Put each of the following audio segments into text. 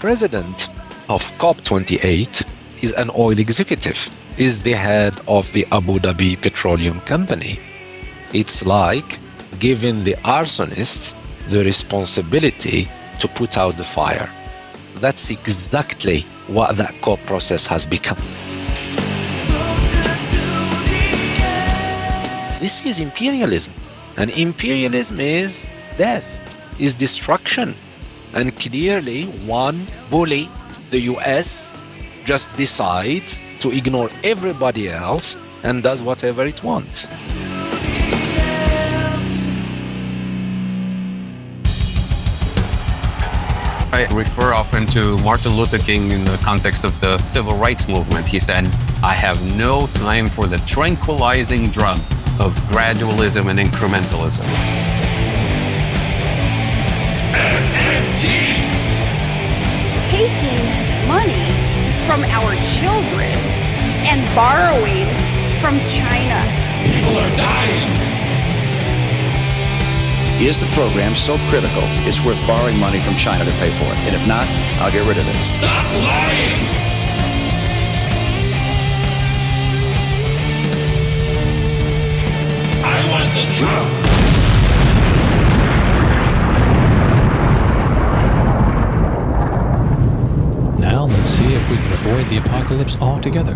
president of COP28 is an oil executive, is the head of the Abu Dhabi Petroleum Company. It's like giving the arsonists the responsibility to put out the fire. That's exactly what that COP process has become. This is imperialism, and imperialism is death, is destruction. And clearly one bully, the US, just decides to ignore everybody else and does whatever it wants. I refer often to Martin Luther King in the context of the civil rights movement. He said, "I have no time for the tranquilizing drug of gradualism and incrementalism." Taking money from our children and borrowing from China. People are dying. Is the program so critical it's worth borrowing money from China to pay for it? And if not, I'll get rid of it. Stop lying! I want the truth! Now let's see if we can avoid the apocalypse altogether.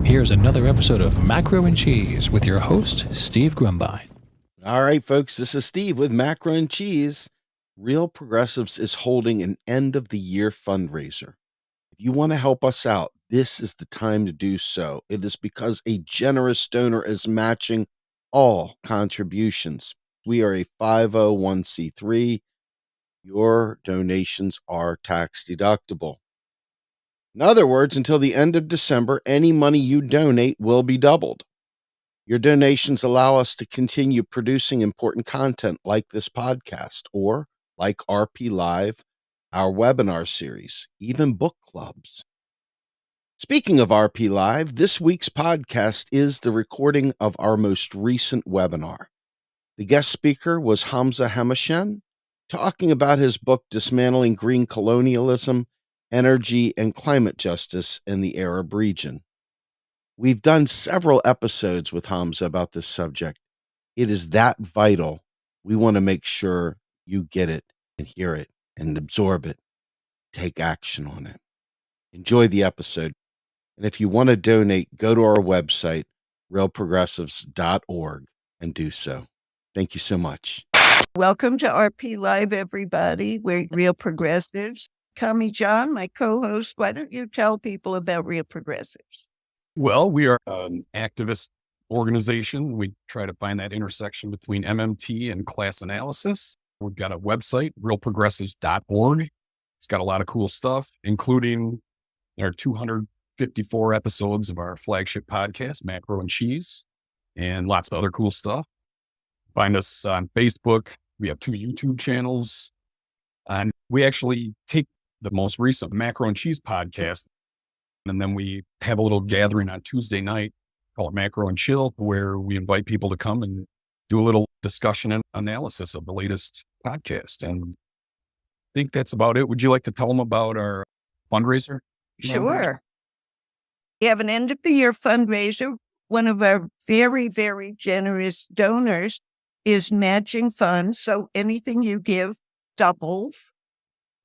Here's another episode of Macro and Cheese with your host, Steve Grumbine. All right, folks, this is Steve with Macro and Cheese. Real Progressives is holding an end-of-the-year fundraiser. If you want to help us out, this is the time to do so. It is because a generous donor is matching all contributions. We are a 501c3. Your donations are tax-deductible. In other words, until the end of December, any money you donate will be doubled. Your donations allow us to continue producing important content like this podcast or like RP Live, our webinar series, even book clubs. Speaking of RP Live, this week's podcast is the recording of our most recent webinar. The guest speaker was Hamza Hamouchene, talking about his book, Dismantling Green Colonialism, Energy and Climate Justice in the Arab Region. We've done several episodes with Hamza about this subject. It is that vital. We want to make sure you get it and hear it and absorb it. Take action on it. Enjoy the episode. And if you want to donate, go to our website, realprogressives.org, and do so. Thank you so much. Welcome to RP Live, everybody. We're Real Progressives. Kami John, my co-host, why don't you tell people about Real Progressives? Well, we are an activist organization. We try to find that intersection between MMT and class analysis. We've got a website, realprogressives.org. It's got a lot of cool stuff, including our 254 episodes of our flagship podcast, Macro and Cheese, and lots of other cool stuff. Find us on Facebook. We have 2 YouTube channels. And we actually take the most recent Macro and Cheese podcast, and then we have a little gathering on Tuesday night called Macro and Chill, where we invite people to come and do a little discussion and analysis of the latest podcast. And I think that's about it. Would you like to tell them about our fundraiser? Sure. We have an end of the year fundraiser. One of our very, very generous donors is matching funds. So anything you give doubles.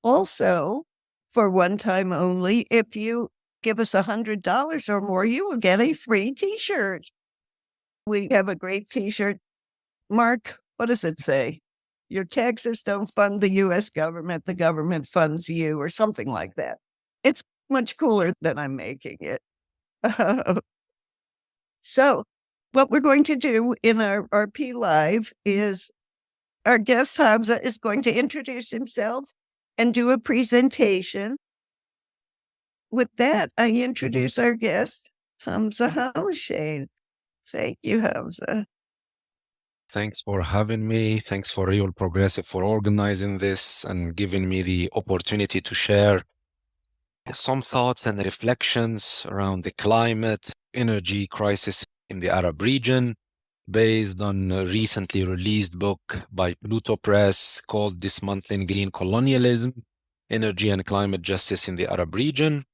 Also, for one time only, if you give us $100 or more, you will get a free t-shirt. We have a great t-shirt. Mark, what does it say? Your taxes don't fund the U.S. government. The government funds you, or something like that. It's much cooler than I'm making it. So what we're going to do in our RP Live is our guest Hamza is going to introduce himself and do a presentation. With that, I introduce our guest, Hamza Hamouchene. Thank you, Hamza. Thanks for having me. Thanks for Real Progressive for organizing this and giving me the opportunity to share some thoughts and reflections around the climate, energy crisis in the Arab region, based on a recently released book by Pluto Press called Dismantling Green Colonialism, Energy and Climate Justice in the Arab Region.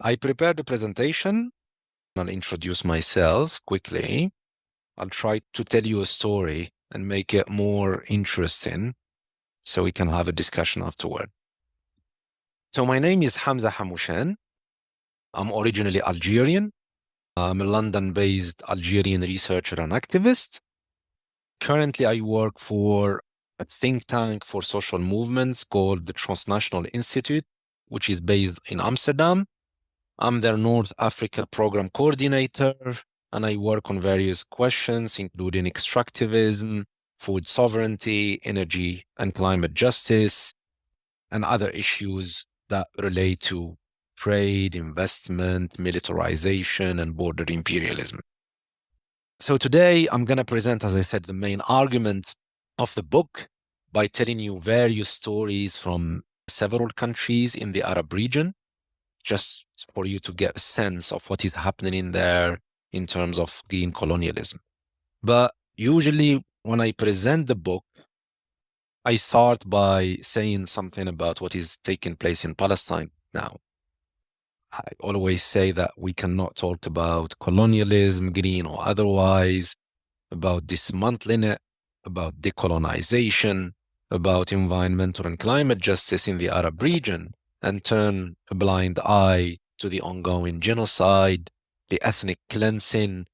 I prepared a presentation. I'll introduce myself quickly. I'll try to tell you a story and make it more interesting so we can have a discussion afterward. So my name is Hamza Hamouchene. I'm originally Algerian. I'm a London-based Algerian researcher and activist. Currently, I work for a think tank for social movements called the Transnational Institute, which is based in Amsterdam. I'm their North Africa program coordinator, and I work on various questions, including extractivism, food sovereignty, energy and climate justice, and other issues that relate to trade, investment, militarization, and border imperialism. So today I'm going to present, as I said, the main argument of the book by telling you various stories from several countries in the Arab region, just for you to get a sense of what is happening in there in terms of green colonialism. But usually when I present the book, I start by saying something about what is taking place in Palestine now. I always say that we cannot talk about colonialism, green or otherwise, about dismantling it, about decolonization, about environmental and climate justice in the Arab region, and turn a blind eye to the ongoing genocide, the ethnic cleansing,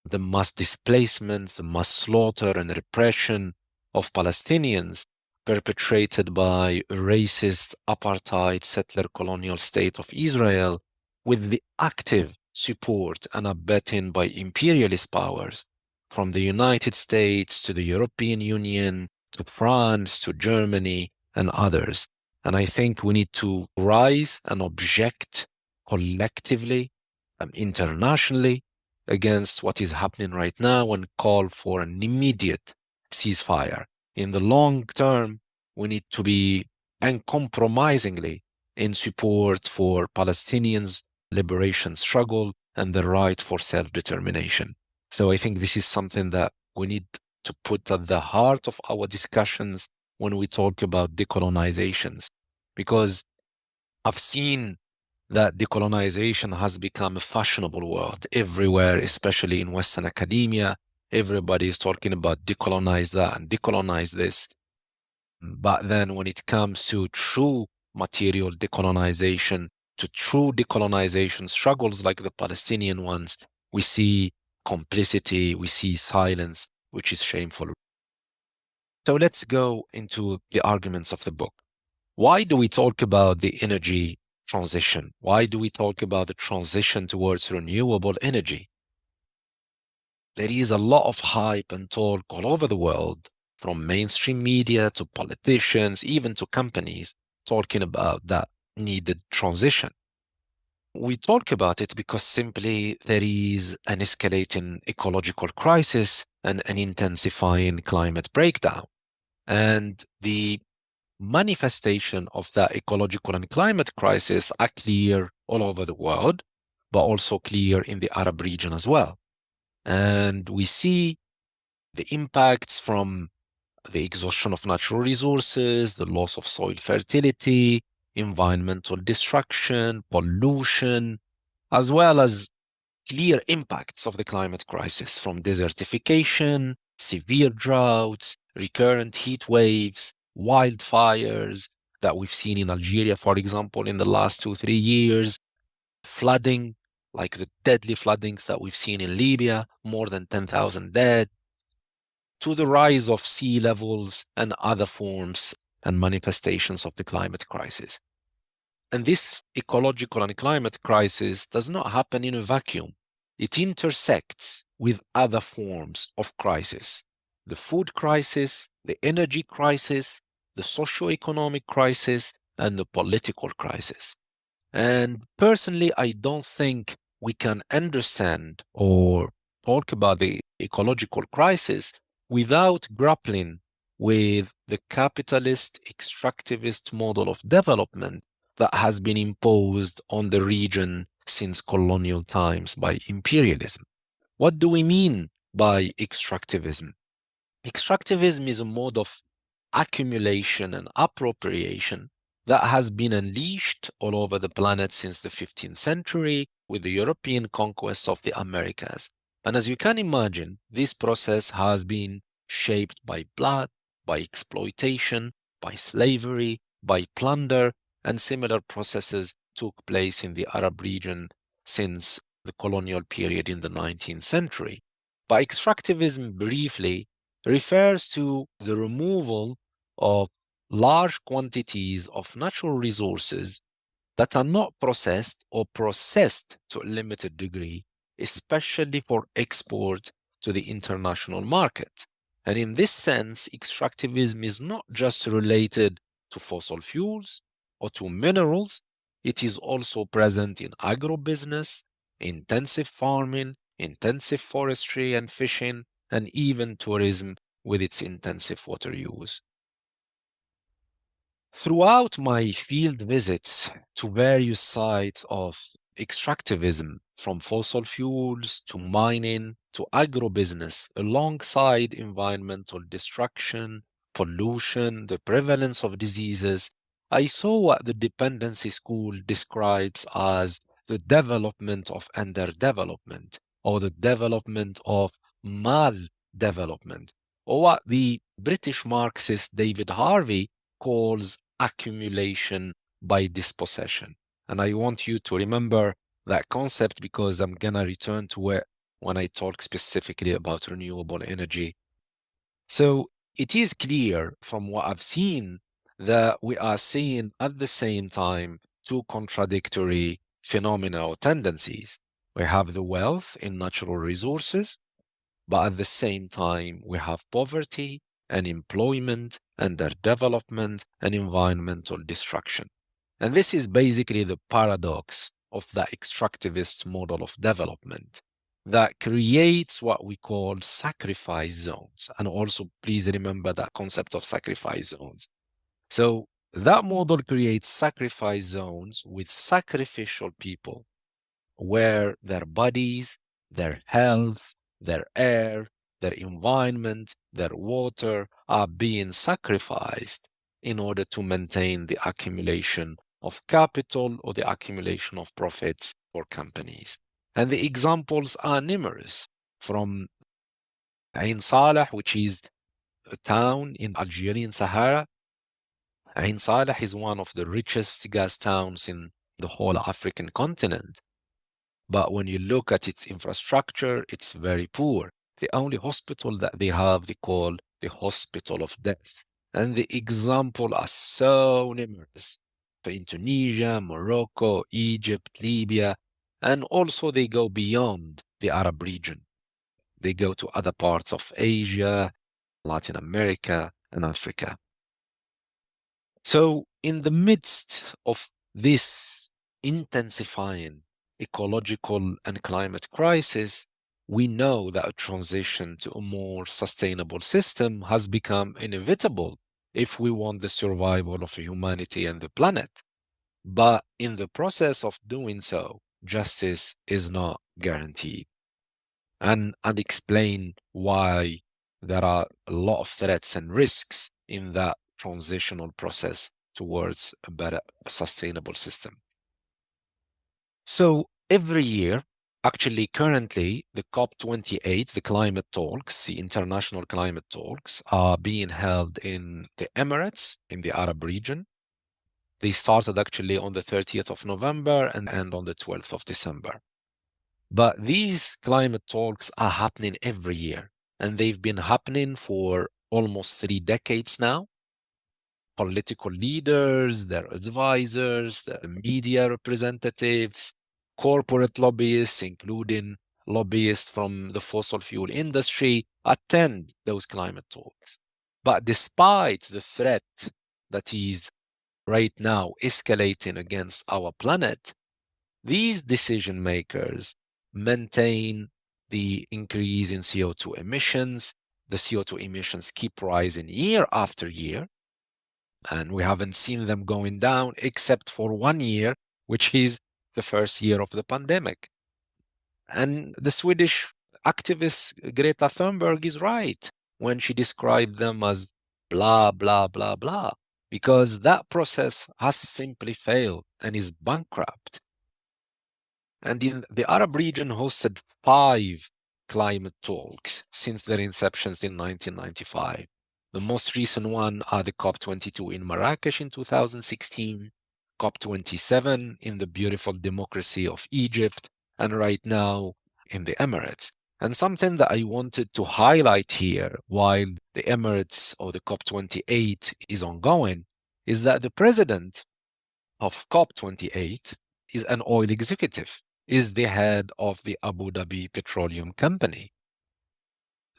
the mass displacement, the mass slaughter and repression of Palestinians perpetrated by a racist apartheid settler colonial state of Israel with the active support and abetting by imperialist powers from the United States to the European Union to France to Germany and others. And I think we need to rise and object collectively and internationally against what is happening right now and call for an immediate ceasefire. In the long term, we need to be uncompromisingly in support for Palestinians' liberation struggle and the right for self-determination. So I think this is something that we need to put at the heart of our discussions when we talk about decolonizations, because I've seen that decolonization has become a fashionable word everywhere, especially in Western academia. Everybody is talking about decolonize that and decolonize this. But then when it comes to true material decolonization, to true decolonization struggles like the Palestinian ones, we see complicity, we see silence, which is shameful. So let's go into the arguments of the book. Why do we talk about the energy transition? Why do we talk about the transition towards renewable energy? There is a lot of hype and talk all over the world, from mainstream media to politicians, even to companies, talking about that needed transition. We talk about it because simply there is an escalating ecological crisis and an intensifying climate breakdown. And the manifestation of that ecological and climate crisis are clear all over the world, but also clear in the Arab region as well. And we see the impacts from the exhaustion of natural resources, the loss of soil fertility, environmental destruction, pollution, as well as clear impacts of the climate crisis from desertification, severe droughts, recurrent heat waves, wildfires that we've seen in Algeria, for example, in the last 2-3 years, flooding, like the deadly floodings that we've seen in Libya, more than 10,000 dead, to the rise of sea levels and other forms and manifestations of the climate crisis. And this ecological and climate crisis does not happen in a vacuum. It intersects with other forms of crisis: the food crisis, the energy crisis, the socio-economic crisis, and the political crisis. And personally, I don't think we can understand or talk about the ecological crisis without grappling with the capitalist extractivist model of development that has been imposed on the region since colonial times by imperialism. What do we mean by extractivism? Extractivism is a mode of accumulation and appropriation that has been unleashed all over the planet since the 15th century with the European conquest of the Americas. And as you can imagine, this process has been shaped by blood, by exploitation, by slavery, by plunder, and similar processes took place in the Arab region since the colonial period in the 19th century. But extractivism briefly refers to the removal of large quantities of natural resources that are not processed or processed to a limited degree, especially for export to the international market. And in this sense, extractivism is not just related to fossil fuels or to minerals, it is also present in agrobusiness, intensive farming, intensive forestry and fishing, and even tourism with its intensive water use. Throughout my field visits to various sites of extractivism, from fossil fuels to mining to agrobusiness, alongside environmental destruction, pollution, the prevalence of diseases, I saw what the dependency school describes as the development of underdevelopment or the development of maldevelopment, or what the British Marxist David Harvey calls accumulation by dispossession. And I want you to remember that concept because I'm going to return to it when I talk specifically about renewable energy. So it is clear from what I've seen that we are seeing at the same time two contradictory phenomena or tendencies. We have the wealth in natural resources, but at the same time, we have poverty, unemployment, underdevelopment, and environmental destruction. And this is basically the paradox of the extractivist model of development that creates what we call sacrifice zones. And also, please remember that concept of sacrifice zones. So that model creates sacrifice zones with sacrificial people where their bodies, their health, their air, their environment, their water are being sacrificed in order to maintain the accumulation of capital or the accumulation of profits for companies. And the examples are numerous, from Ain Saleh, which is a town in Algerian Sahara. Ain Saleh is one of the richest gas towns in the whole African continent. But when you look at its infrastructure, it's very poor. The only hospital that they have, they call the hospital of death. And the examples are so numerous for Indonesia, Morocco, Egypt, Libya, and also they go beyond the Arab region. They go to other parts of Asia, Latin America, and Africa. So in the midst of this intensifying ecological and climate crisis, we know that a transition to a more sustainable system has become inevitable if we want the survival of humanity and the planet. But in the process of doing so, justice is not guaranteed. And I'll explain why there are a lot of threats and risks in that transitional process towards a better sustainable system. So every year, actually currently, the COP28, the climate talks, the international climate talks, are being held in the Emirates, in the Arab region. They started actually on the 30th of November and end on the 12th of December. But these climate talks are happening every year, and they've been happening for almost 3 decades now. Political leaders, their advisors, the media representatives, corporate lobbyists, including lobbyists from the fossil fuel industry, attend those climate talks. But despite the threat that is right now escalating against our planet, these decision makers maintain the increase in CO2 emissions. The CO2 emissions keep rising year after year, and we haven't seen them going down except for 1 year, which is the first year of the pandemic. And the Swedish activist Greta Thunberg is right when she described them as blah, blah, blah, blah, because that process has simply failed and is bankrupt. And in the Arab region hosted 5 climate talks since their inceptions in 1995. The most recent one are the COP22 in Marrakesh in 2016, COP27 in the beautiful democracy of Egypt, and right now in the Emirates. And something that I wanted to highlight here while the Emirates or the COP28 is ongoing is that the president of COP28 is an oil executive, is the head of the Abu Dhabi Petroleum Company.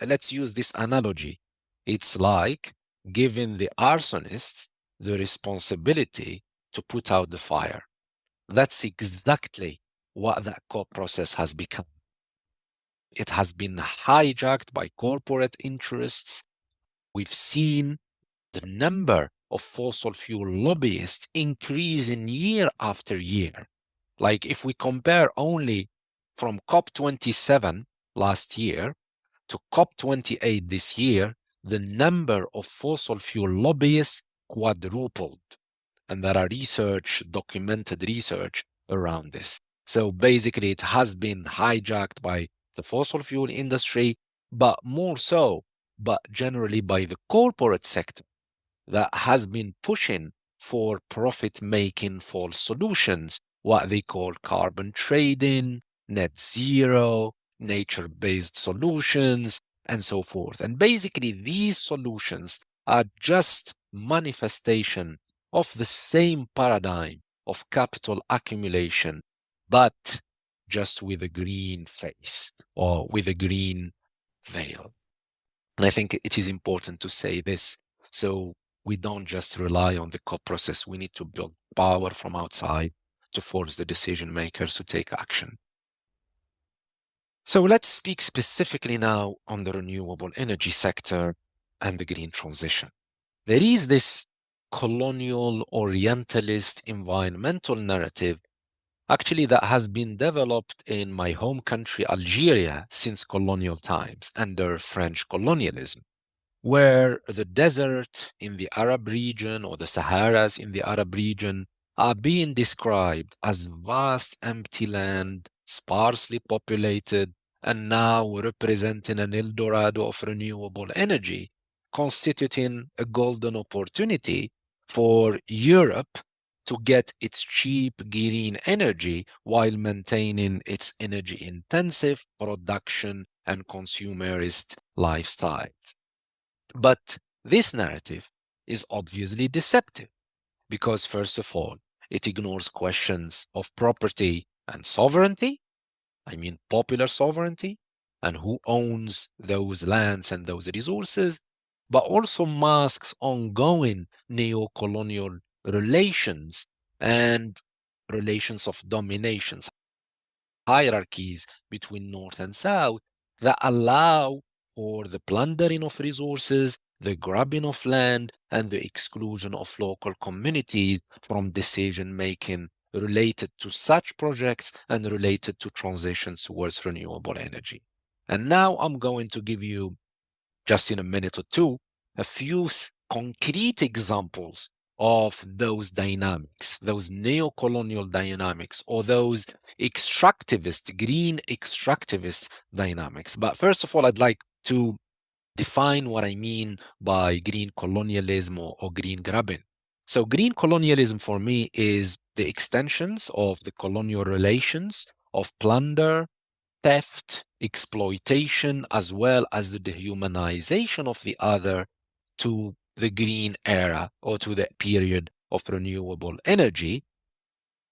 Let's use this analogy. It's like giving the arsonists the responsibility to put out the fire. That's exactly what that COP process has become. It has been hijacked by corporate interests. We've seen the number of fossil fuel lobbyists increasing year after year. Like if we compare only from COP27 last year to COP28 this year, the number of fossil fuel lobbyists quadrupled. And there are documented research around this. So basically, it has been hijacked by the fossil fuel industry, but more so, but generally by the corporate sector that has been pushing for profit-making false solutions, what they call carbon trading, net zero, nature-based solutions, and so forth. And basically, these solutions are just manifestation of the same paradigm of capital accumulation, but just with a green face or with a green veil. And I think it is important to say this. So we don't just rely on the COP process. We need to build power from outside to force the decision makers to take action. So let's speak specifically now on the renewable energy sector and the green transition. There is this colonial orientalist environmental narrative actually that has been developed in my home country, Algeria, since colonial times under French colonialism, where the desert in the Arab region or the Saharas in the Arab region are being described as vast empty land, sparsely populated, and now representing an El Dorado of renewable energy, constituting a golden opportunity for Europe to get its cheap green energy while maintaining its energy-intensive production and consumerist lifestyles. But this narrative is obviously deceptive because, first of all, it ignores questions of property and sovereignty. I mean, popular sovereignty and who owns those lands and those resources, but also masks ongoing neo-colonial relations and relations of dominations, hierarchies between North and South that allow for the plundering of resources, the grabbing of land, and the exclusion of local communities from decision-making related to such projects and related to transitions towards renewable energy. And now I'm going to give you, just in a minute or two, a few concrete examples of those dynamics, those neo-colonial dynamics, or those extractivist, green extractivist dynamics. But first of all, I'd like to define what I mean by green colonialism or green grabbing. So green colonialism for me is the extensions of the colonial relations of plunder, theft, exploitation, as well as the dehumanization of the other to the green era or to the period of renewable energy,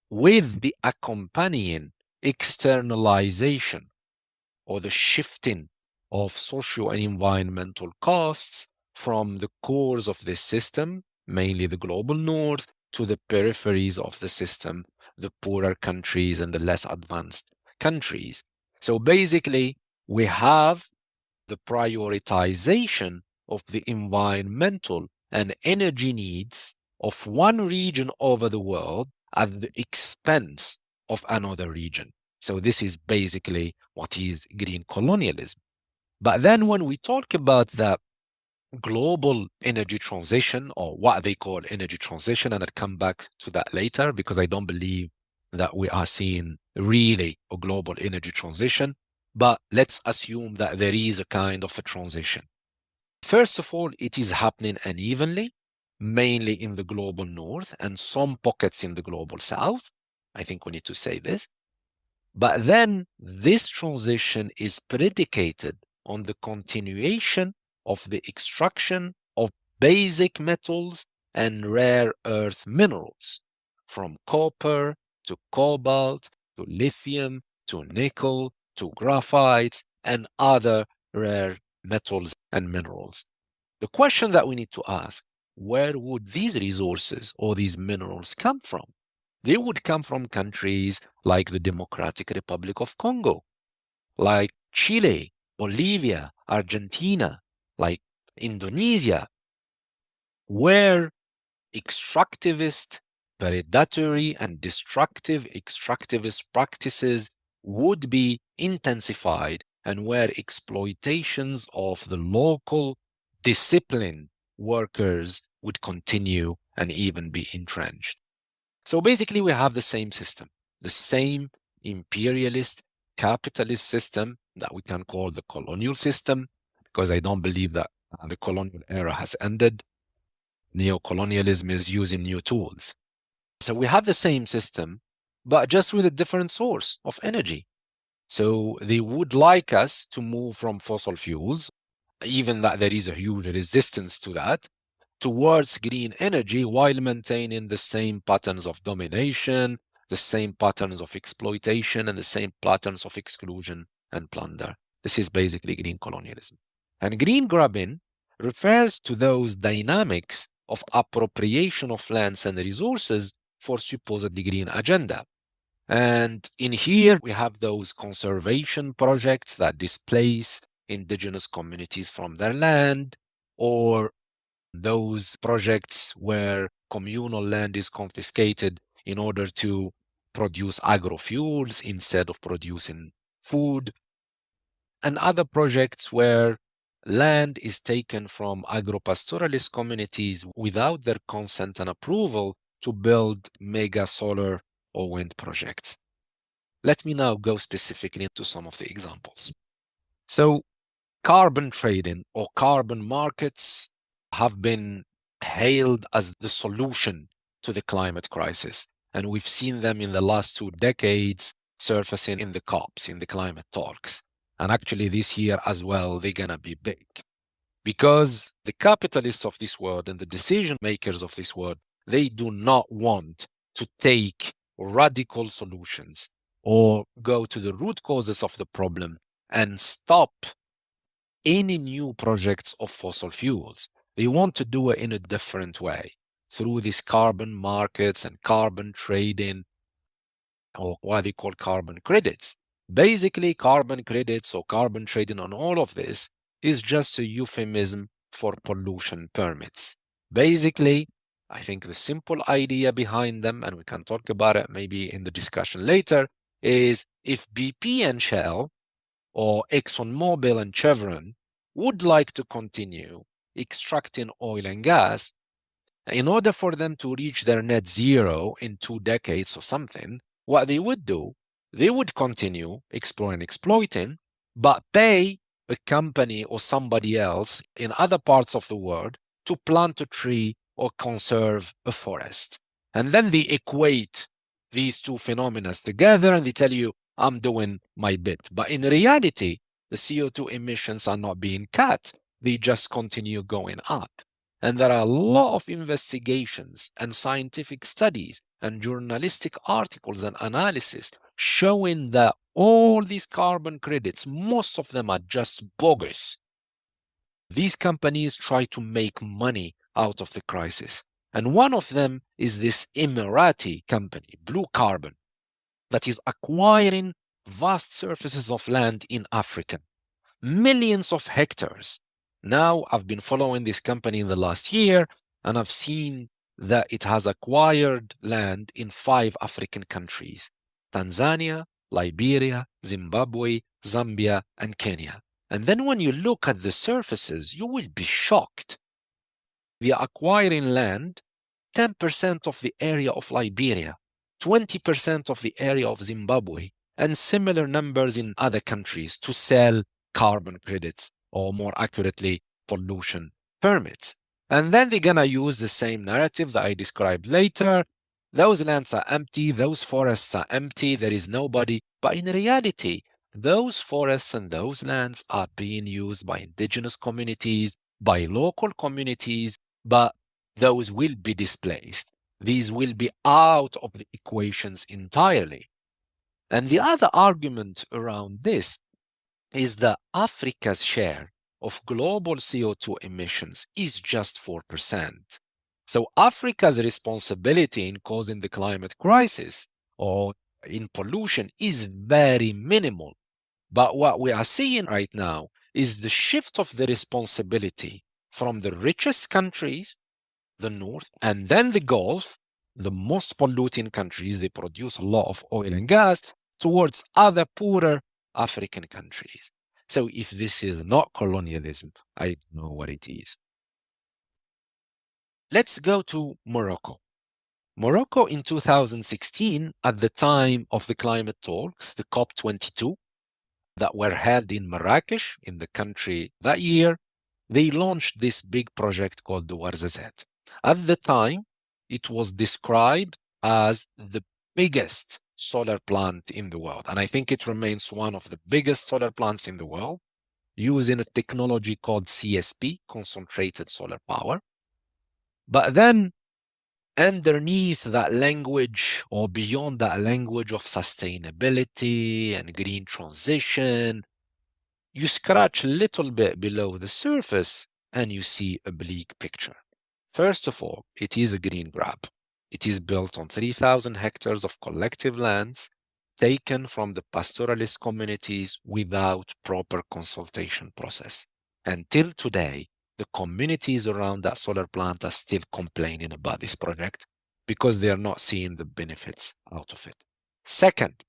with the accompanying externalization or the shifting of social and environmental costs from the cores of this system, mainly the global north, to the peripheries of the system, the poorer countries and the less advanced countries. So basically, we have the prioritization of the environmental and energy needs of one region over the world at the expense of another region. So this is basically what is green colonialism. But then when we talk about the global energy transition, or what they call energy transition, and I'll come back to that later because I don't believe that we are seeing really a global energy transition, but let's assume that there is a kind of a transition. First of all, it is happening unevenly, mainly in the global north and some pockets in the global south. I think we need to say this. But then this transition is predicated on the continuation of the extraction of basic metals and rare earth minerals, from copper to cobalt to lithium to nickel to graphites and other rare metals and minerals. The question that we need to ask, where would these resources or these minerals come from? They would come from countries like the Democratic Republic of Congo, like Chile, Bolivia, Argentina, like Indonesia, where extractivist, predatory, and destructive extractivist practices would be intensified and where exploitations of the local disciplined workers would continue and even be entrenched. So basically, we have the same system, the same imperialist capitalist system that we can call the colonial system, because I don't believe that the colonial era has ended. Neocolonialism is using new tools. So we have the same system, but just with a different source of energy. So they would like us to move from fossil fuels, even that there is a huge resistance to that, towards green energy while maintaining the same patterns of domination, the same patterns of exploitation, and the same patterns of exclusion and plunder. This is basically green colonialism. And green grabbing refers to those dynamics of appropriation of lands and resources for supposedly green agenda. And in here, we have those conservation projects that displace indigenous communities from their land, or those projects where communal land is confiscated in order to produce agrofuels instead of producing food, and other projects where land is taken from agropastoralist communities without their consent and approval to build mega solar or wind projects. Let me now go specifically into some of the examples. So, carbon trading or carbon markets have been hailed as the solution to the climate crisis. And we've seen them in the last 2 decades surfacing in the COPs, in the climate talks. And actually this year as well, they're going to be big. Because the capitalists of this world and the decision makers of this world, they do not want to take radical solutions or go to the root causes of the problem and stop any new projects of fossil fuels. They want to do it in a different way through these carbon markets and carbon trading, or what they call carbon credits. Basically, carbon credits or carbon trading on all of this is just a euphemism for pollution permits. Basically, I think the simple idea behind them, and we can talk about it maybe in the discussion later, is if BP and Shell or ExxonMobil and Chevron would like to continue extracting oil and gas, in order for them to reach their net zero in 2 decades or something, what they would do, they would continue exploring, exploiting, but pay a company or somebody else in other parts of the world to plant a tree or conserve a forest. And then they equate these two phenomena together and they tell you, I'm doing my bit. But in reality, the CO2 emissions are not being cut. They just continue going up. And there are a lot of investigations and scientific studies and journalistic articles and analysis showing that all these carbon credits, most of them are just bogus. These companies try to make money out of the crisis. And one of them is this Emirati company, Blue Carbon, that is acquiring vast surfaces of land in Africa, millions of hectares. Now, I've been following this company in the last year, and I've seen that it has acquired land in 5 African countries: Tanzania, Liberia, Zimbabwe, Zambia, and Kenya. And then when you look at the surfaces, you will be shocked. We are acquiring land, 10% of the area of Liberia, 20% of the area of Zimbabwe, and similar numbers in other countries to sell carbon credits, or more accurately, pollution permits. And then they're going to use the same narrative that I described later. Those lands are empty, those forests are empty, there is nobody. But in reality, those forests and those lands are being used by indigenous communities, by local communities, but those will be displaced. These will be out of the equations entirely. And the other argument around this is that Africa's share of global CO2 emissions is just 4%. So Africa's responsibility in causing the climate crisis or in pollution is very minimal. But what we are seeing right now is the shift of the responsibility from the richest countries, the North, and then the Gulf, the most polluting countries, they produce a lot of oil and gas, towards other poorer African countries. So if this is not colonialism, I don't know what it is. Let's go to Morocco. Morocco in 2016, at the time of the climate talks, the COP22, that were held in Marrakesh, in the country that year, they launched this big project called the Ouarzazate. At the time, it was described as the biggest solar plant in the world. And I think it remains one of the biggest solar plants in the world, using a technology called CSP, concentrated solar power. But then underneath that language, or beyond that language of sustainability and green transition, you scratch a little bit below the surface and you see a bleak picture. First of all, it is a green grab. It is built on 3,000 hectares of collective lands taken from the pastoralist communities without proper consultation process. Until today, the communities around that solar plant are still complaining about this project because they are not seeing the benefits out of it. Second,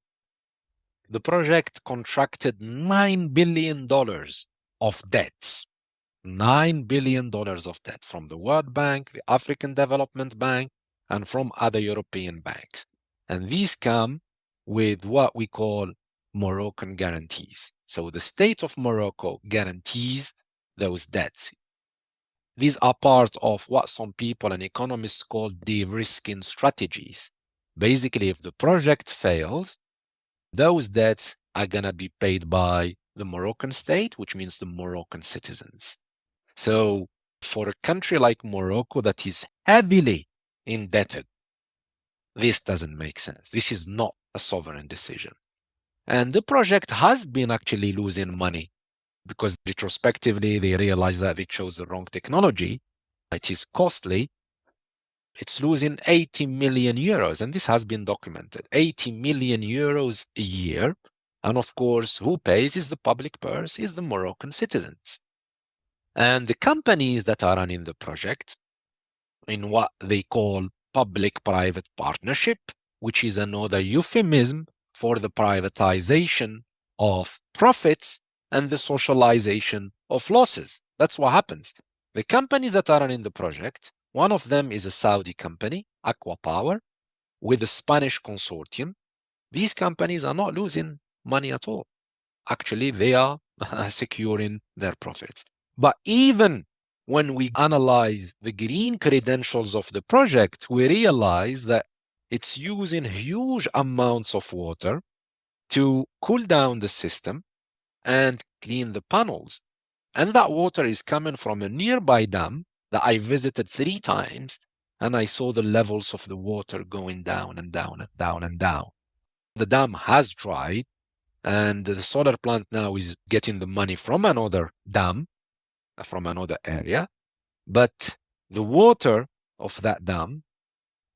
the project contracted $9 billion of debts. $9 billion of debt from the World Bank, the African Development Bank, and from other European banks. And these come with what we call Moroccan guarantees. So the state of Morocco guarantees those debts. These are part of what some people and economists call de-risking strategies. Basically, if the project fails, those debts are going to be paid by the Moroccan state, which means the Moroccan citizens. So for a country like Morocco that is heavily indebted, this doesn't make sense. This is not a sovereign decision. And the project has been actually losing money because retrospectively they realized that they chose the wrong technology. It is costly. It's losing 80 million euros, and this has been documented. 80 million euros a year. And of course, who pays is the public purse, is the Moroccan citizens. And the companies that are running the project in what they call public-private partnership, which is another euphemism for the privatization of profits and the socialization of losses. That's what happens. The companies that are running the project, one of them is a Saudi company, Aqua Power, with a Spanish consortium. These companies are not losing money at all. Actually, they are securing their profits. But even when we analyze the green credentials of the project, we realize that it's using huge amounts of water to cool down the system and clean the panels. And that water is coming from a nearby dam that I visited 3 times, and I saw the levels of the water going down and down and down and down. The dam has dried, and the solar plant now is getting the money from another dam, from another area, but the water of that dam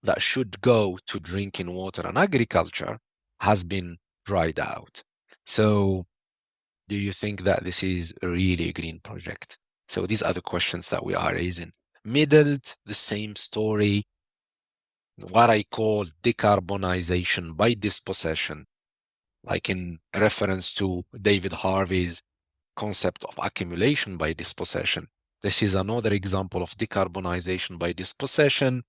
that should go to drinking water and agriculture has been dried out. So do you think that this is really a green project? So these are the questions that we are raising. Middled, the same story, what I call decarbonization by dispossession, like in reference to David Harvey's concept of accumulation by dispossession. This is another example of decarbonization by dispossession.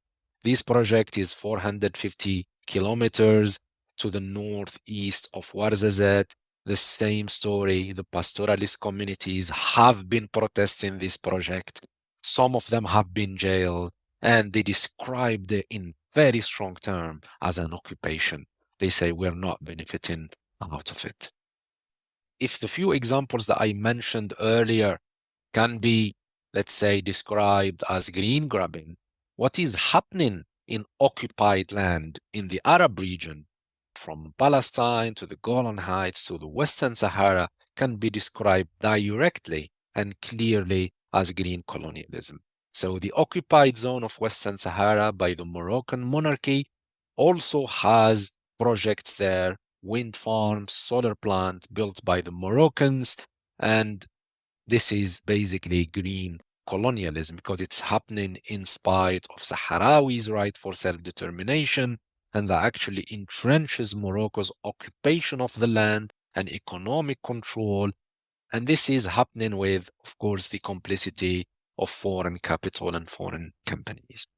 This project is 450 kilometers to the northeast of Ouarzazate. The same story, the pastoralist communities have been protesting this project. Some of them have been jailed, and they described it in very strong terms as an occupation. They say we're not benefiting out of it. If the few examples that I mentioned earlier can be, let's say, described as green grabbing, what is happening in occupied land in the Arab region, from Palestine to the Golan Heights to the Western Sahara, can be described directly and clearly as green colonialism. So the occupied zone of Western Sahara by the Moroccan monarchy also has projects there, wind farms, solar plant built by the Moroccans, and this is basically green colonialism because it's happening in spite of Sahrawi's right for self-determination, and that actually entrenches Morocco's occupation of the land and economic control. And this is happening with, of course, the complicity of foreign capital and foreign companies.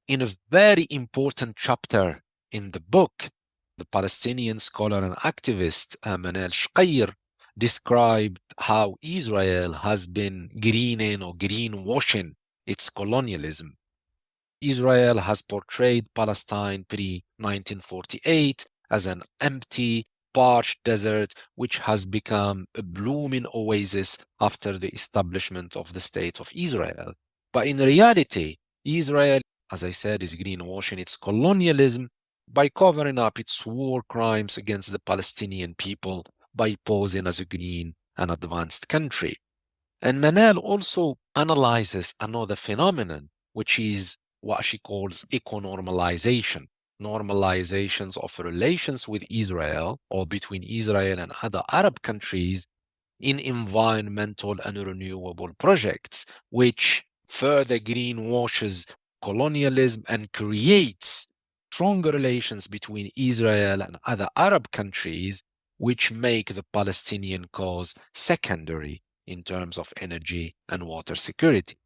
In a very important chapter in the book, the Palestinian scholar and activist Manal Shqayr described how Israel has been greening or greenwashing its colonialism. Israel has portrayed Palestine pre-1948 as an empty, parched desert which has become a blooming oasis after the establishment of the State of Israel. But in reality, Israel, as I said, is greenwashing its colonialism by covering up its war crimes against the Palestinian people by posing as a green and advanced country. And Manal also analyzes another phenomenon, which is what she calls eco-normalization, normalizations of relations with Israel or between Israel and other Arab countries in environmental and renewable projects, which further greenwashes colonialism and creates stronger relations between Israel and other Arab countries, which make the Palestinian cause secondary in terms of energy and water security.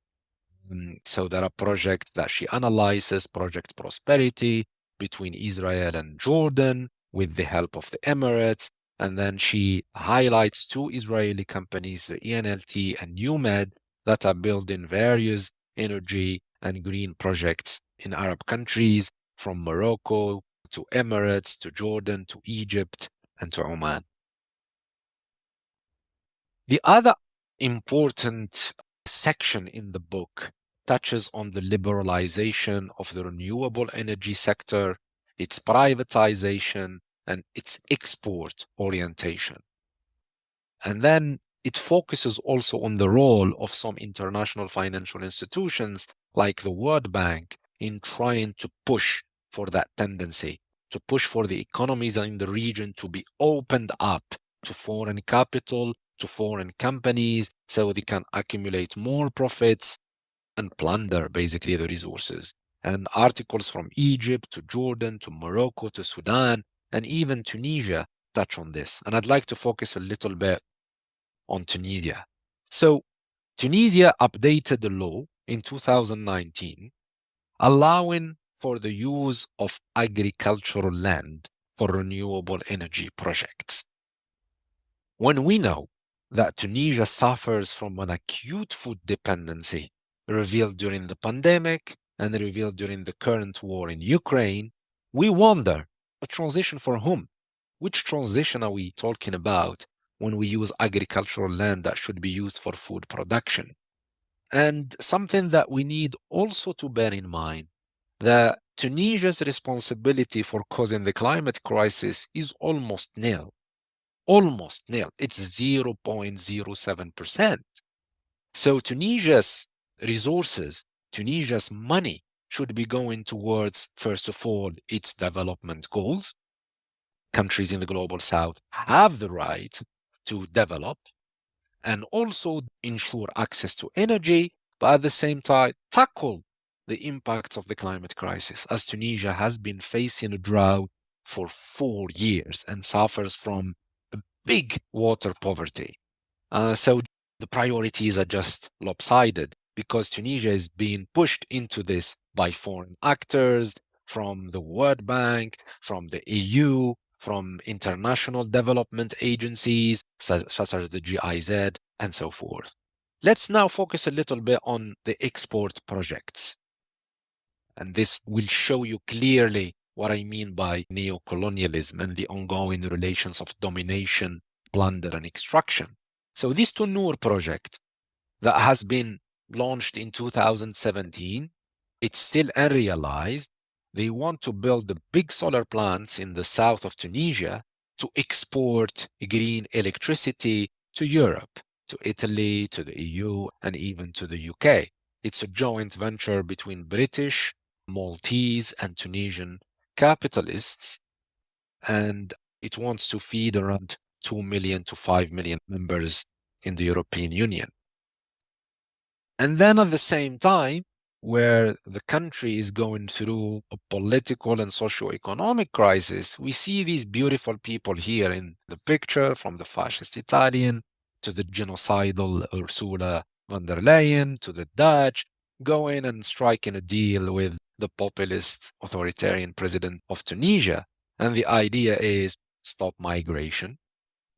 So there are projects that she analyzes, Project Prosperity between Israel and Jordan with the help of the Emirates. And then she highlights two Israeli companies, the ENLT and UMED, that are building various energy and green projects in Arab countries, from Morocco to Emirates to Jordan to Egypt and to Oman. The other important section in the book touches on the liberalization of the renewable energy sector, its privatization, and its export orientation. And then it focuses also on the role of some international financial institutions like the World Bank in trying to push for that tendency, to push for the economies in the region to be opened up to foreign capital, to foreign companies, so they can accumulate more profits and plunder basically the resources. And articles from Egypt to Jordan to Morocco to Sudan and even Tunisia touch on this. And I'd like to focus a little bit on Tunisia. So Tunisia updated the law in 2019, allowing for the use of agricultural land for renewable energy projects. When we know that Tunisia suffers from an acute food dependency revealed during the pandemic and revealed during the current war in Ukraine, we wonder, a transition for whom? Which transition are we talking about when we use agricultural land that should be used for food production? And something that we need also to bear in mind, that Tunisia's responsibility for causing the climate crisis is almost nil. Almost nil. It's 0.07%. So Tunisia's resources, Tunisia's money should be going towards, first of all, its development goals. Countries in the global south have the right to develop and also ensure access to energy, but at the same time tackle the impacts of the climate crisis, as Tunisia has been facing a drought for 4 years and suffers from a big water poverty. So the priorities are just lopsided because Tunisia is being pushed into this by foreign actors, from the World Bank, from the EU, from international development agencies such as the GIZ, and so forth. Let's now focus a little bit on the export projects. And this will show you clearly what I mean by neocolonialism and the ongoing relations of domination, plunder, and extraction. So this Tunur project that has been launched in 2017, it's still unrealized. They want to build the big solar plants in the south of Tunisia to export green electricity to Europe, to Italy, to the EU, and even to the UK. It's a joint venture between British, Maltese, and Tunisian capitalists, and it wants to feed around 2 million to 5 million members in the European Union. And then at the same time, where the country is going through a political and socio-economic crisis, we see these beautiful people here in the picture, from the fascist Italian to the genocidal Ursula von der Leyen to the Dutch, going and striking a deal with the populist authoritarian president of Tunisia. And the idea is stop migration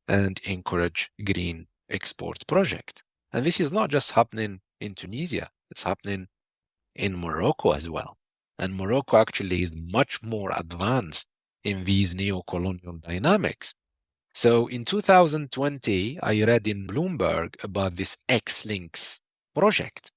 and encourage green export project. And this is not just happening in Tunisia, it's happening in Morocco as well. And Morocco actually is much more advanced in these neo-colonial dynamics. So in 2020, I read in Bloomberg about this X-Links project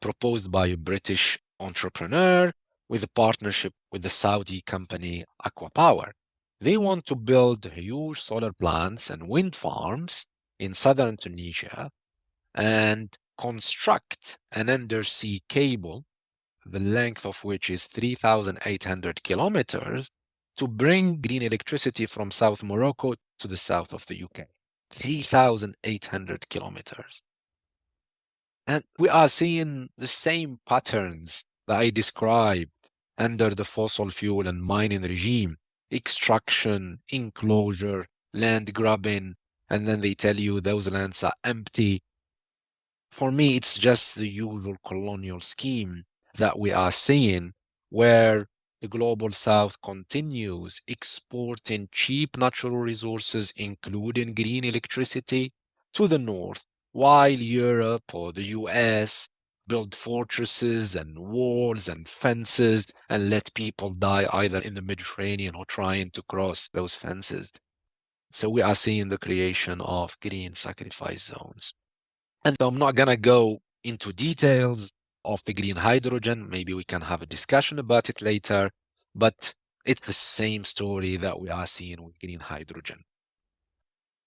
proposed by a British entrepreneur with a partnership with the Saudi company Aqua Power. They want to build huge solar plants and wind farms in southern Tunisia and construct an undersea cable, the length of which is 3,800 kilometers, to bring green electricity from South Morocco to the south of the UK. 3,800 kilometers. And we are seeing the same patterns that I described under the fossil fuel and mining regime: extraction, enclosure, land grabbing, and then they tell you those lands are empty. For me, it's just the usual colonial scheme that we are seeing, where the global south continues exporting cheap natural resources, including green electricity, to the north, while Europe or the US build fortresses and walls and fences and let people die either in the Mediterranean or trying to cross those fences. So we are seeing the creation of green sacrifice zones. And I'm not going to go into details of the green hydrogen. Maybe we can have a discussion about it later, but it's the same story that we are seeing with green hydrogen.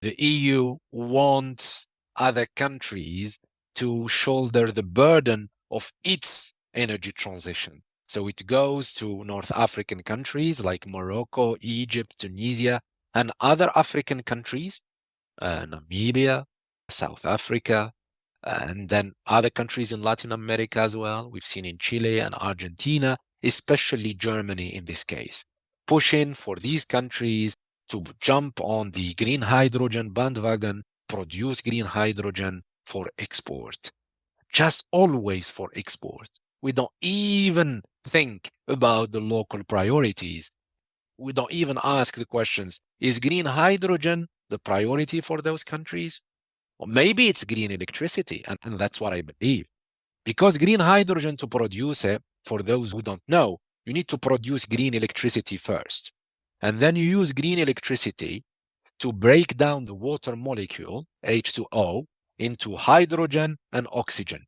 The EU wants other countries to shoulder the burden of its energy transition. So it goes to North African countries like Morocco, Egypt, Tunisia, and other African countries, Namibia, South Africa, and then other countries in Latin America as well. We've seen in Chile and Argentina, especially Germany in this case, pushing for these countries to jump on the green hydrogen bandwagon, produce green hydrogen for export. Just always for export. We don't even think about the local priorities. We don't even ask the questions, is green hydrogen the priority for those countries? Or maybe it's green electricity, and that's what I believe. Because green hydrogen, to produce it, for those who don't know, you need to produce green electricity first. And then you use green electricity to break down the water molecule, H2O, into hydrogen and oxygen.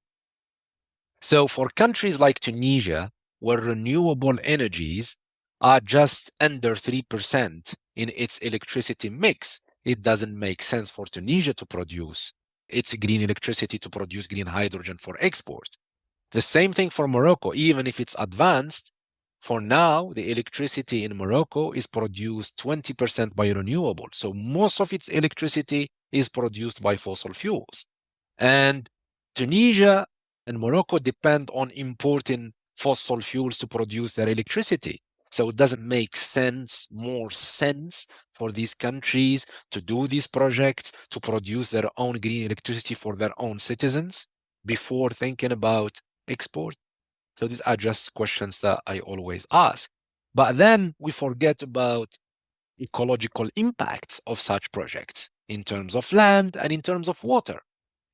So for countries like Tunisia, where renewable energies are just under 3% in its electricity mix, it doesn't make sense for Tunisia to produce its green electricity to produce green hydrogen for export. The same thing for Morocco. Even if it's advanced, for now, the electricity in Morocco is produced 20% by renewable. So most of its electricity is produced by fossil fuels. And Tunisia and Morocco depend on importing fossil fuels to produce their electricity. So it doesn't make more sense for these countries to do these projects, to produce their own green electricity for their own citizens before thinking about export? So these are just questions that I always ask. But then we forget about ecological impacts of such projects in terms of land and in terms of water.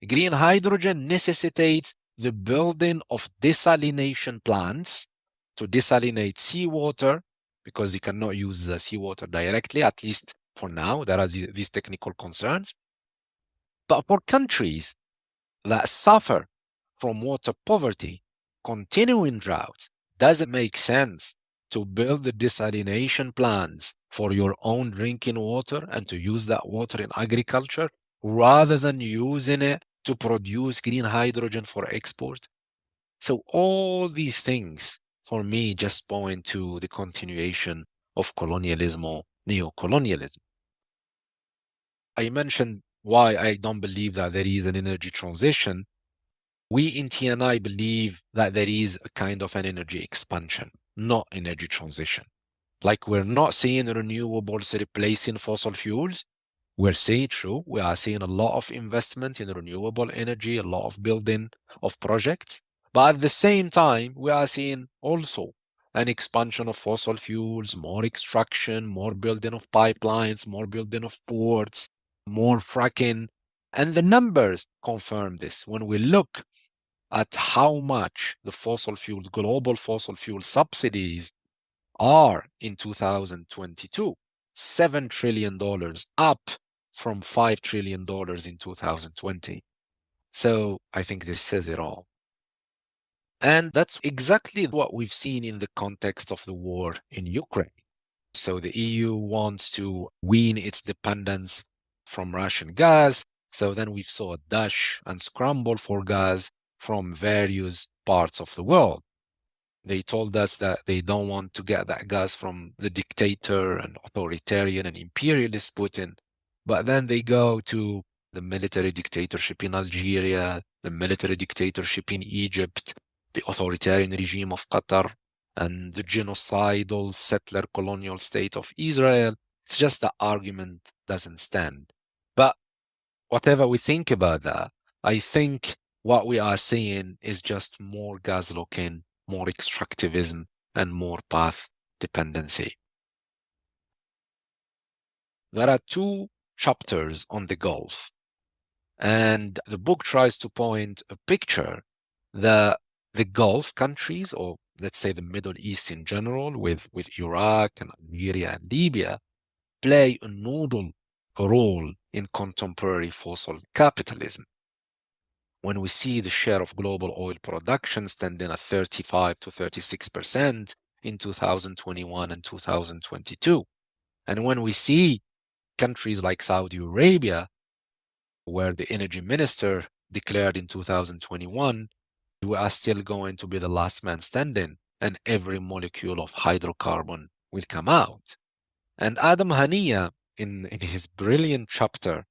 Green hydrogen necessitates the building of desalination plants to desalinate seawater, because you cannot use seawater directly, at least for now. There are these technical concerns. But for countries that suffer from water poverty, continuing droughts, does it make sense to build the desalination plants for your own drinking water and to use that water in agriculture rather than using it to produce green hydrogen for export? So all these things for me just point to the continuation of colonialism or neocolonialism. I mentioned why I don't believe that there is an energy transition. We in TNI believe that there is a kind of an energy expansion, not energy transition. Like we're not seeing renewables replacing fossil fuels. We're seeing, true, we are seeing a lot of investment in renewable energy, a lot of building of projects. But at the same time, we are seeing also an expansion of fossil fuels, more extraction, more building of pipelines, more building of ports, more fracking. And the numbers confirm this. When we look at how much the global fossil fuel subsidies are in 2022, $7 trillion, up from $5 trillion in 2020. So I think this says it all. And that's exactly what we've seen in the context of the war in Ukraine. So the EU wants to wean its dependence from Russian gas. So then we saw a dash and scramble for gas from various parts of the world. They told us that they don't want to get that gas from the dictator and authoritarian and imperialist Putin. But then they go to the military dictatorship in Algeria, the military dictatorship in Egypt, the authoritarian regime of Qatar, and the genocidal settler colonial state of Israel. It's just the argument doesn't stand. But whatever we think about that, I think what we are seeing is just more gas lock-in, more extractivism, and more path dependency. There are two chapters on the Gulf, and the book tries to paint a picture that the Gulf countries, or let's say the Middle East in general, with Iraq and Algeria and Libya, play a nodal role in contemporary fossil capitalism. When we see the share of global oil production standing at 35 to 36% in 2021 and 2022, and when we see countries like Saudi Arabia, where the energy minister declared in 2021, we are still going to be the last man standing, and every molecule of hydrocarbon will come out. And Adam Haniya, in his brilliant chapter,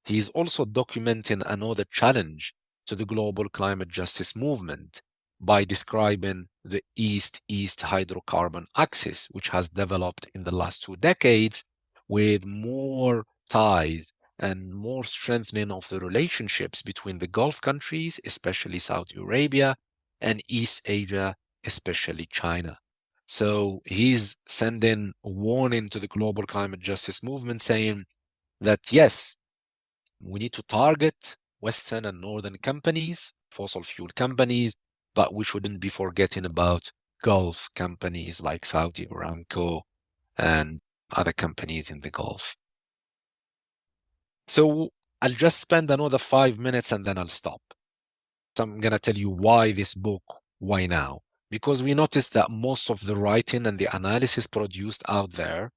he is also documenting another challenge to the global climate justice movement by describing the East-East hydrocarbon axis, which has developed in the last 2 decades with more ties and more strengthening of the relationships between the Gulf countries, especially Saudi Arabia, and East Asia, especially China. So he's sending a warning to the global climate justice movement saying that, yes, we need to target Western and Northern companies, fossil fuel companies, but we shouldn't be forgetting about Gulf companies like Saudi Aramco and other companies in the Gulf. So I'll just spend another 5 minutes and then I'll stop. So I'm going to tell you why this book, why now? Because we noticed that most of the writing and the analysis produced out there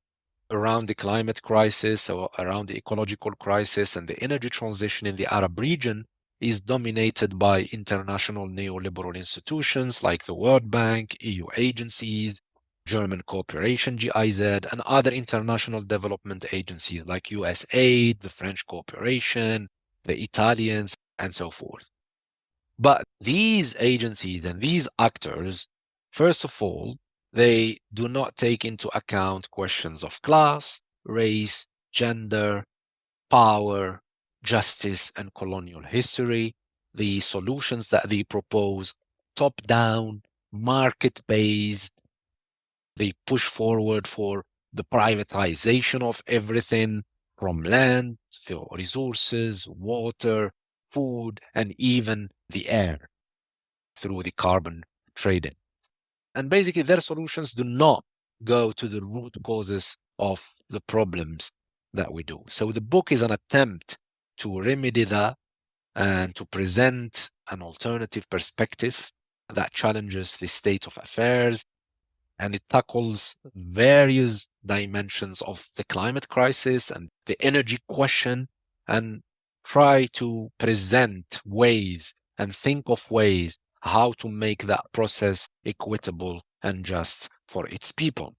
around the climate crisis or around the ecological crisis and the energy transition in the Arab region is dominated by international neoliberal institutions like the World Bank, EU agencies, German cooperation, GIZ, and other international development agencies like USAID, the French cooperation, the Italians, and so forth. But these agencies and these actors, first of all, They do not take into account questions of class, race, gender, power, justice, and colonial history. The solutions that they propose, top-down, market-based, they push forward for the privatization of everything from land to resources, water, food, and even the air through the carbon trading. And basically, their solutions do not go to the root causes of the problems that we do. So the book is an attempt to remedy that and to present an alternative perspective that challenges the state of affairs, and it tackles various dimensions of the climate crisis and the energy question, and try to present ways and think of ways how to make that process equitable and just for its people.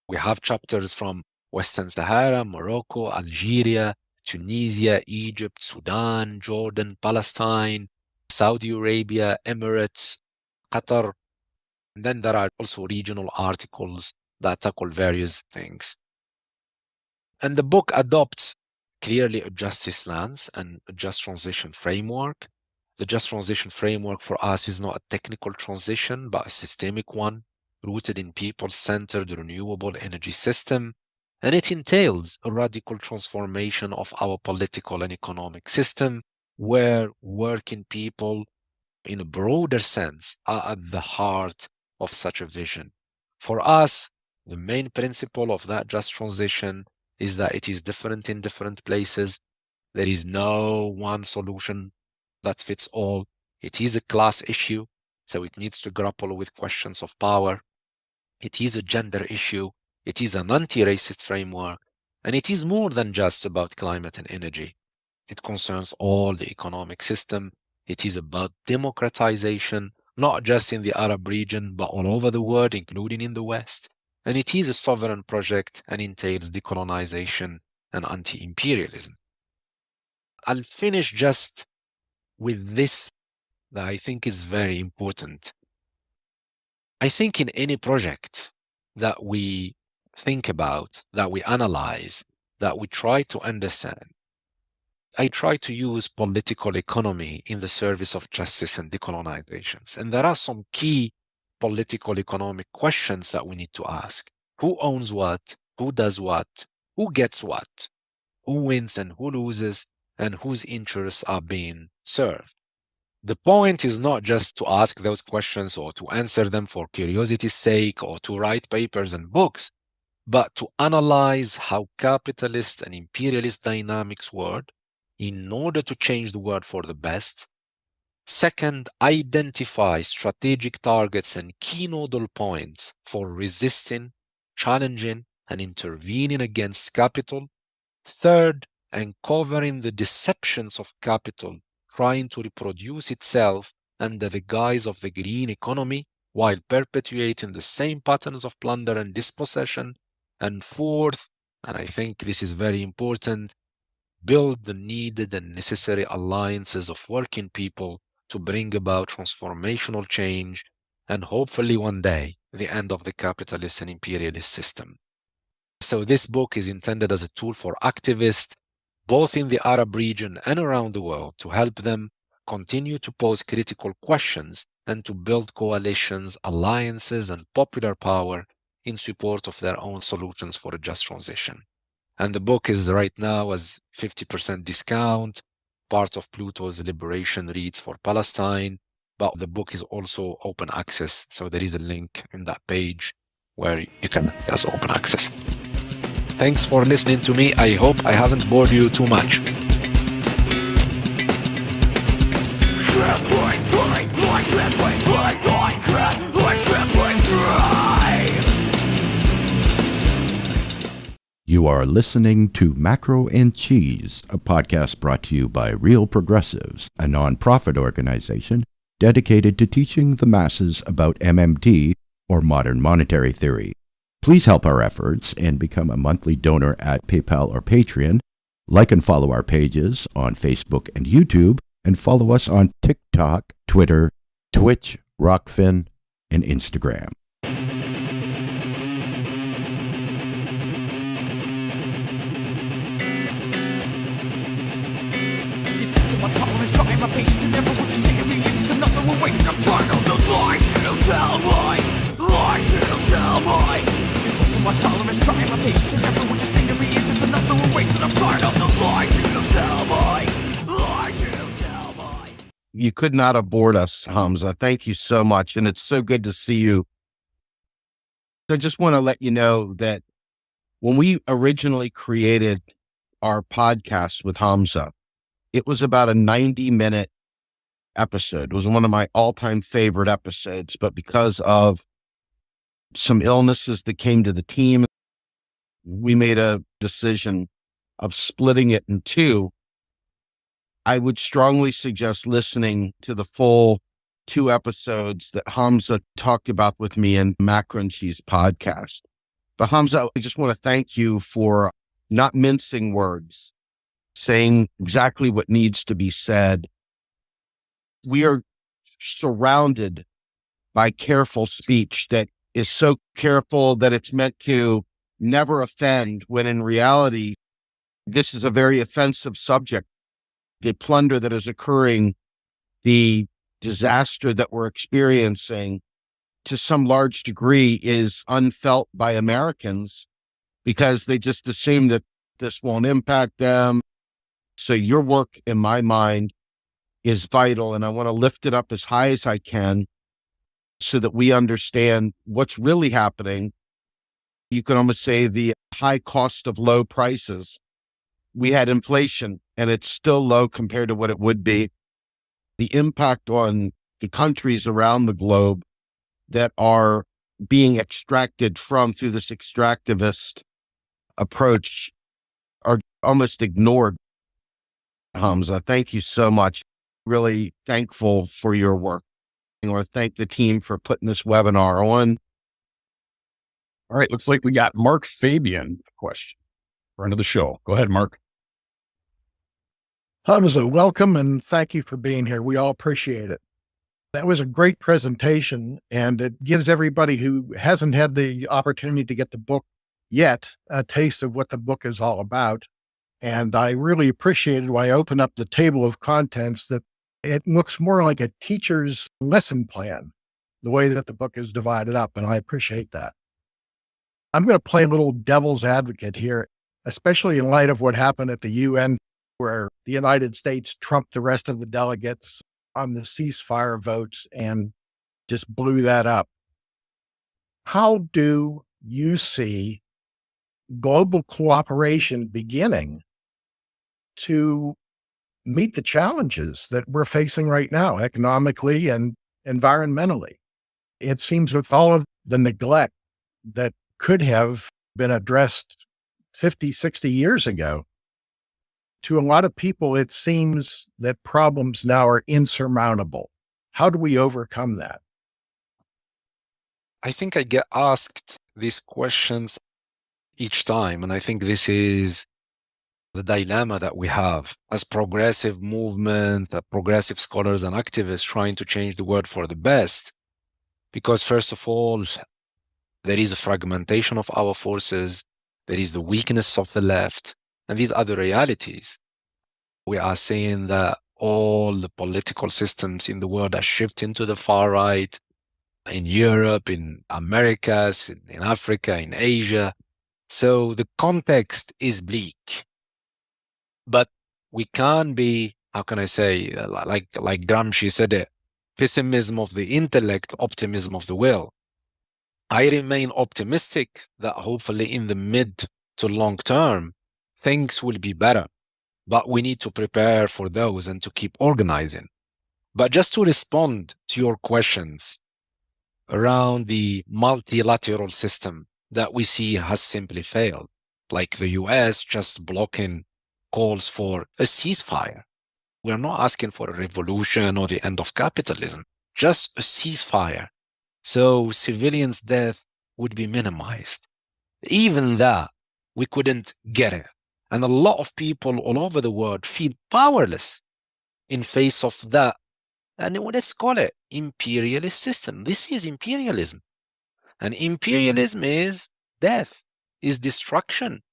We have chapters from Western Sahara, Morocco, Algeria, Tunisia, Egypt, Sudan, Jordan, Palestine, Saudi Arabia, Emirates, Qatar. And then there are also regional articles that tackle various things. And the book adopts clearly a justice lens and a just transition framework. The just transition framework for us is not a technical transition, but a systemic one rooted in people-centered renewable energy system. And it entails a radical transformation of our political and economic system, where working people in a broader sense are at the heart of such a vision. For us, the main principle of that just transition is that it is different in different places. There is no one solution that fits all. It is a class issue, so it needs to grapple with questions of power. It is a gender issue. It is an anti-racist framework. And it is more than just about climate and energy. It concerns all the economic system. It is about democratization, not just in the Arab region, but all over the world, including in the West. And it is a sovereign project and entails decolonization and anti-imperialism. I'll finish just with this that I think is very important. I think in any project that we think about, that we analyze, that we try to understand, I try to use political economy in the service of justice and decolonizations. And there are some key political economic questions that we need to ask. Who owns what? Who does what? Who gets what? Who wins and who loses? And whose interests are being served? The point is not just to ask those questions or to answer them for curiosity's sake or to write papers and books, but to analyze how capitalist and imperialist dynamics work in order to change the world for the best. Second, identify strategic targets and key nodal points for resisting, challenging, and intervening against capital. Third, uncovering the deceptions of capital trying to reproduce itself under the guise of the green economy while perpetuating the same patterns of plunder and dispossession. And fourth, and I think this is very important, build the needed and necessary alliances of working people to bring about transformational change and hopefully one day the end of the capitalist and imperialist system. So this book is intended as a tool for activists, both in the Arab region and around the world, to help them continue to pose critical questions and to build coalitions, alliances, and popular power in support of their own solutions for a just transition. And the book is right now as 50% discount, part of Pluto's Liberation Reads for Palestine, but the book is also open access. So there is a link in that page where you can just open access. Thanks for listening to me. I hope I haven't bored you too much. You are listening to Macro and Cheese, a podcast brought to you by Real Progressives, a nonprofit organization dedicated to teaching the masses about MMT, or modern monetary theory. Please help our efforts and become a monthly donor at PayPal or Patreon. Like and follow our pages on Facebook and YouTube, and follow us on TikTok, Twitter, Twitch, Rockfin, and Instagram. You could not have bored us, Hamza. Thank you so much. And it's so good to see you. I just want to let you know that when we originally created our podcast with Hamza, it was about a 90-minute episode. It was one of my all-time favorite episodes, but because of some illnesses that came to the team, we made a decision of splitting it in two. I would strongly suggest listening to the full 2 episodes that Hamza talked about with me in Macro and Cheese podcast. But Hamza, I just want to thank you for not mincing words, saying exactly what needs to be said. We are surrounded by careful speech that is so careful that it's meant to never offend, when in reality, this is a very offensive subject. The plunder that is occurring, the disaster that we're experiencing to some large degree is unfelt by Americans because they just assume that this won't impact them. So your work, in my mind, is vital, and I want to lift it up as high as I can so that we understand what's really happening. You can almost say the high cost of low prices. We had inflation, and it's still low compared to what it would be. The impact on the countries around the globe that are being extracted from through this extractivist approach are almost ignored. Hamza, thank you so much. Really thankful for your work. I want to thank the team for putting this webinar on. All right, looks like we got Mark Fabian with a question. Friend of the show. Go ahead, Mark. Hamza, welcome and thank you for being here. We all appreciate it. That was a great presentation, and it gives everybody who hasn't had the opportunity to get the book yet a taste of what the book is all about. And I really appreciated when I opened up the table of contents that it looks more like a teacher's lesson plan, the way that the book is divided up, and I appreciate that. I'm going to play a little devil's advocate here, especially in light of what happened at the UN, where the United States trumped the rest of the delegates on the ceasefire votes and just blew that up. How do you see global cooperation beginning to meet the challenges that we're facing right now, economically and environmentally? It seems with all of the neglect that could have been addressed 50, 60 years ago, to a lot of people, it seems that problems now are insurmountable. How do we overcome that? I think I get asked these questions each time, and I think this is the dilemma that we have as progressive movement, progressive scholars and activists trying to change the world for the best. Because first of all, there is a fragmentation of our forces, there is the weakness of the left, and these other realities. We are seeing that all the political systems in the world are shifting to the far right, in Europe, in Americas, in Africa, in Asia. So the context is bleak. But we can't be, how can I say, like Gramsci said it, pessimism of the intellect, optimism of the will. I remain optimistic that hopefully in the mid to long term, things will be better. But we need to prepare for those and to keep organizing. But just to respond to your questions around the multilateral system that we see has simply failed, like the US just blocking calls for a ceasefire. We're not asking for a revolution or the end of capitalism, just a ceasefire. So civilians' death would be minimized. Even that, we couldn't get it. And a lot of people all over the world feel powerless in face of that. And let's call it imperialist system. This is imperialism. And imperialism is death, is destruction.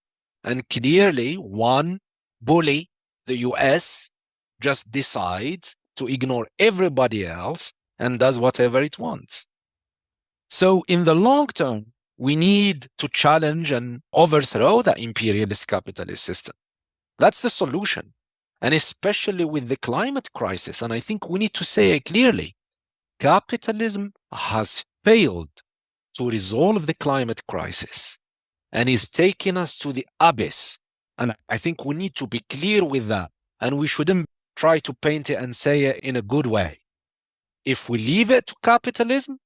And clearly one bully, the US, just decides to ignore everybody else and does whatever it wants. So in the long term, we need to challenge and overthrow the imperialist capitalist system. That's the solution. and especially with the climate crisis. And I think we need to say it clearly. Capitalism has failed to resolve the climate crisis and is taking us to the abyss. And I think we need to be clear with that. And we shouldn't try to paint it and say it in a good way. If we leave it to capitalism,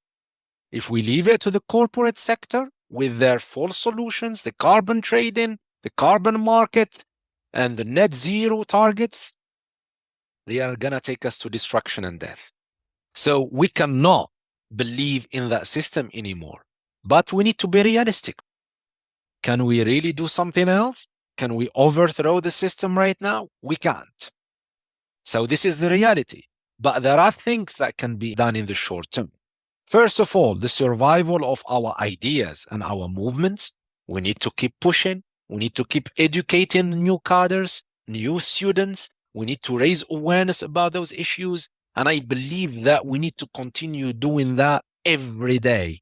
if we leave it to the corporate sector with their false solutions, the carbon trading, the carbon market, and the net zero targets, they are going to take us to destruction and death. So we cannot believe in that system anymore. But we need to be realistic. Can we really do something else? Can we overthrow the system right now? We can't. So this is the reality. But there are things that can be done in the short term. First of all, the survival of our ideas and our movements. We need to keep pushing. We need to keep educating new cadres, new students. We need to raise awareness about those issues. And I believe that we need to continue doing that every day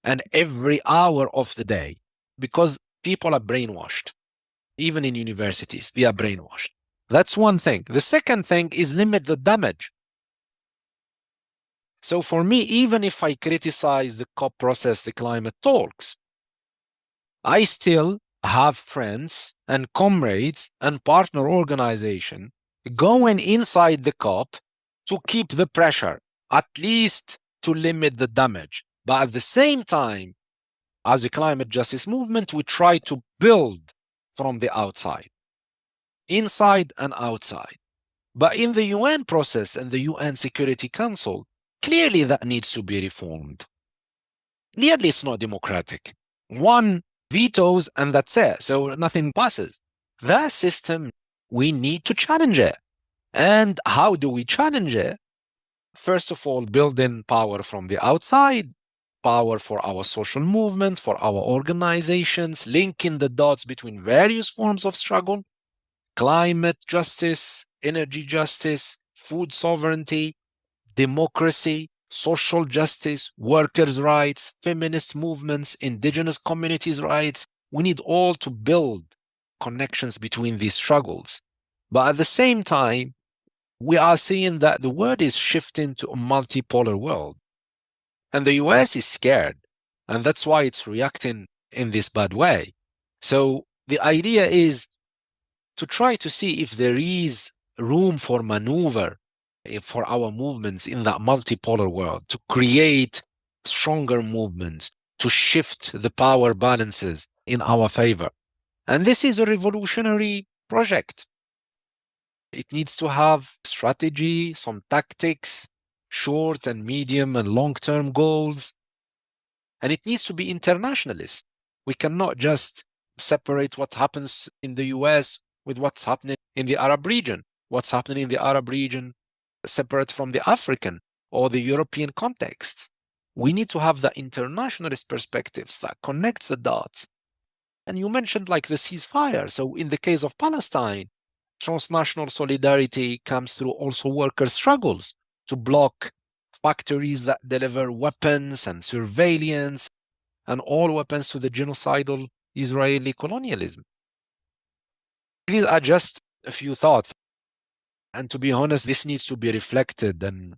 and every hour of the day, because people are brainwashed. Even in universities, they are brainwashed. That's one thing. The second thing is limit the damage. So for me, even if I criticize the COP process, the climate talks, I still have friends and comrades and partner organization going inside the COP to keep the pressure, at least to limit the damage. But at the same time, as a climate justice movement, we try to build from the outside, inside and outside. But in the UN process and the UN Security Council, clearly that needs to be reformed. Clearly it's not democratic. One vetoes and that's it, so nothing passes. That system, we need to challenge it. And how do we challenge it? First of all, building power from the outside, power for our social movement, for our organizations, linking the dots between various forms of struggle, climate justice, energy justice, food sovereignty, democracy, social justice, workers' rights, feminist movements, indigenous communities' rights. We need all to build connections between these struggles. But at the same time, we are seeing that the world is shifting to a multipolar world. And the US is scared. And that's why it's reacting in this bad way. So the idea is to try to see if there is room for maneuver for our movements in that multipolar world, to create stronger movements, to shift the power balances in our favor. And this is a revolutionary project. It needs to have strategy, some tactics, short and medium and long-term goals. And it needs to be internationalist. We cannot just separate what happens in the US with what's happening in the Arab region. What's happening in the Arab region separate from the African or the European contexts. We need to have the internationalist perspectives that connects the dots. And you mentioned like the ceasefire. So in the case of Palestine, transnational solidarity comes through also worker struggles to block factories that deliver weapons and surveillance and all weapons to the genocidal Israeli colonialism. These are just a few thoughts. And to be honest, this needs to be reflected and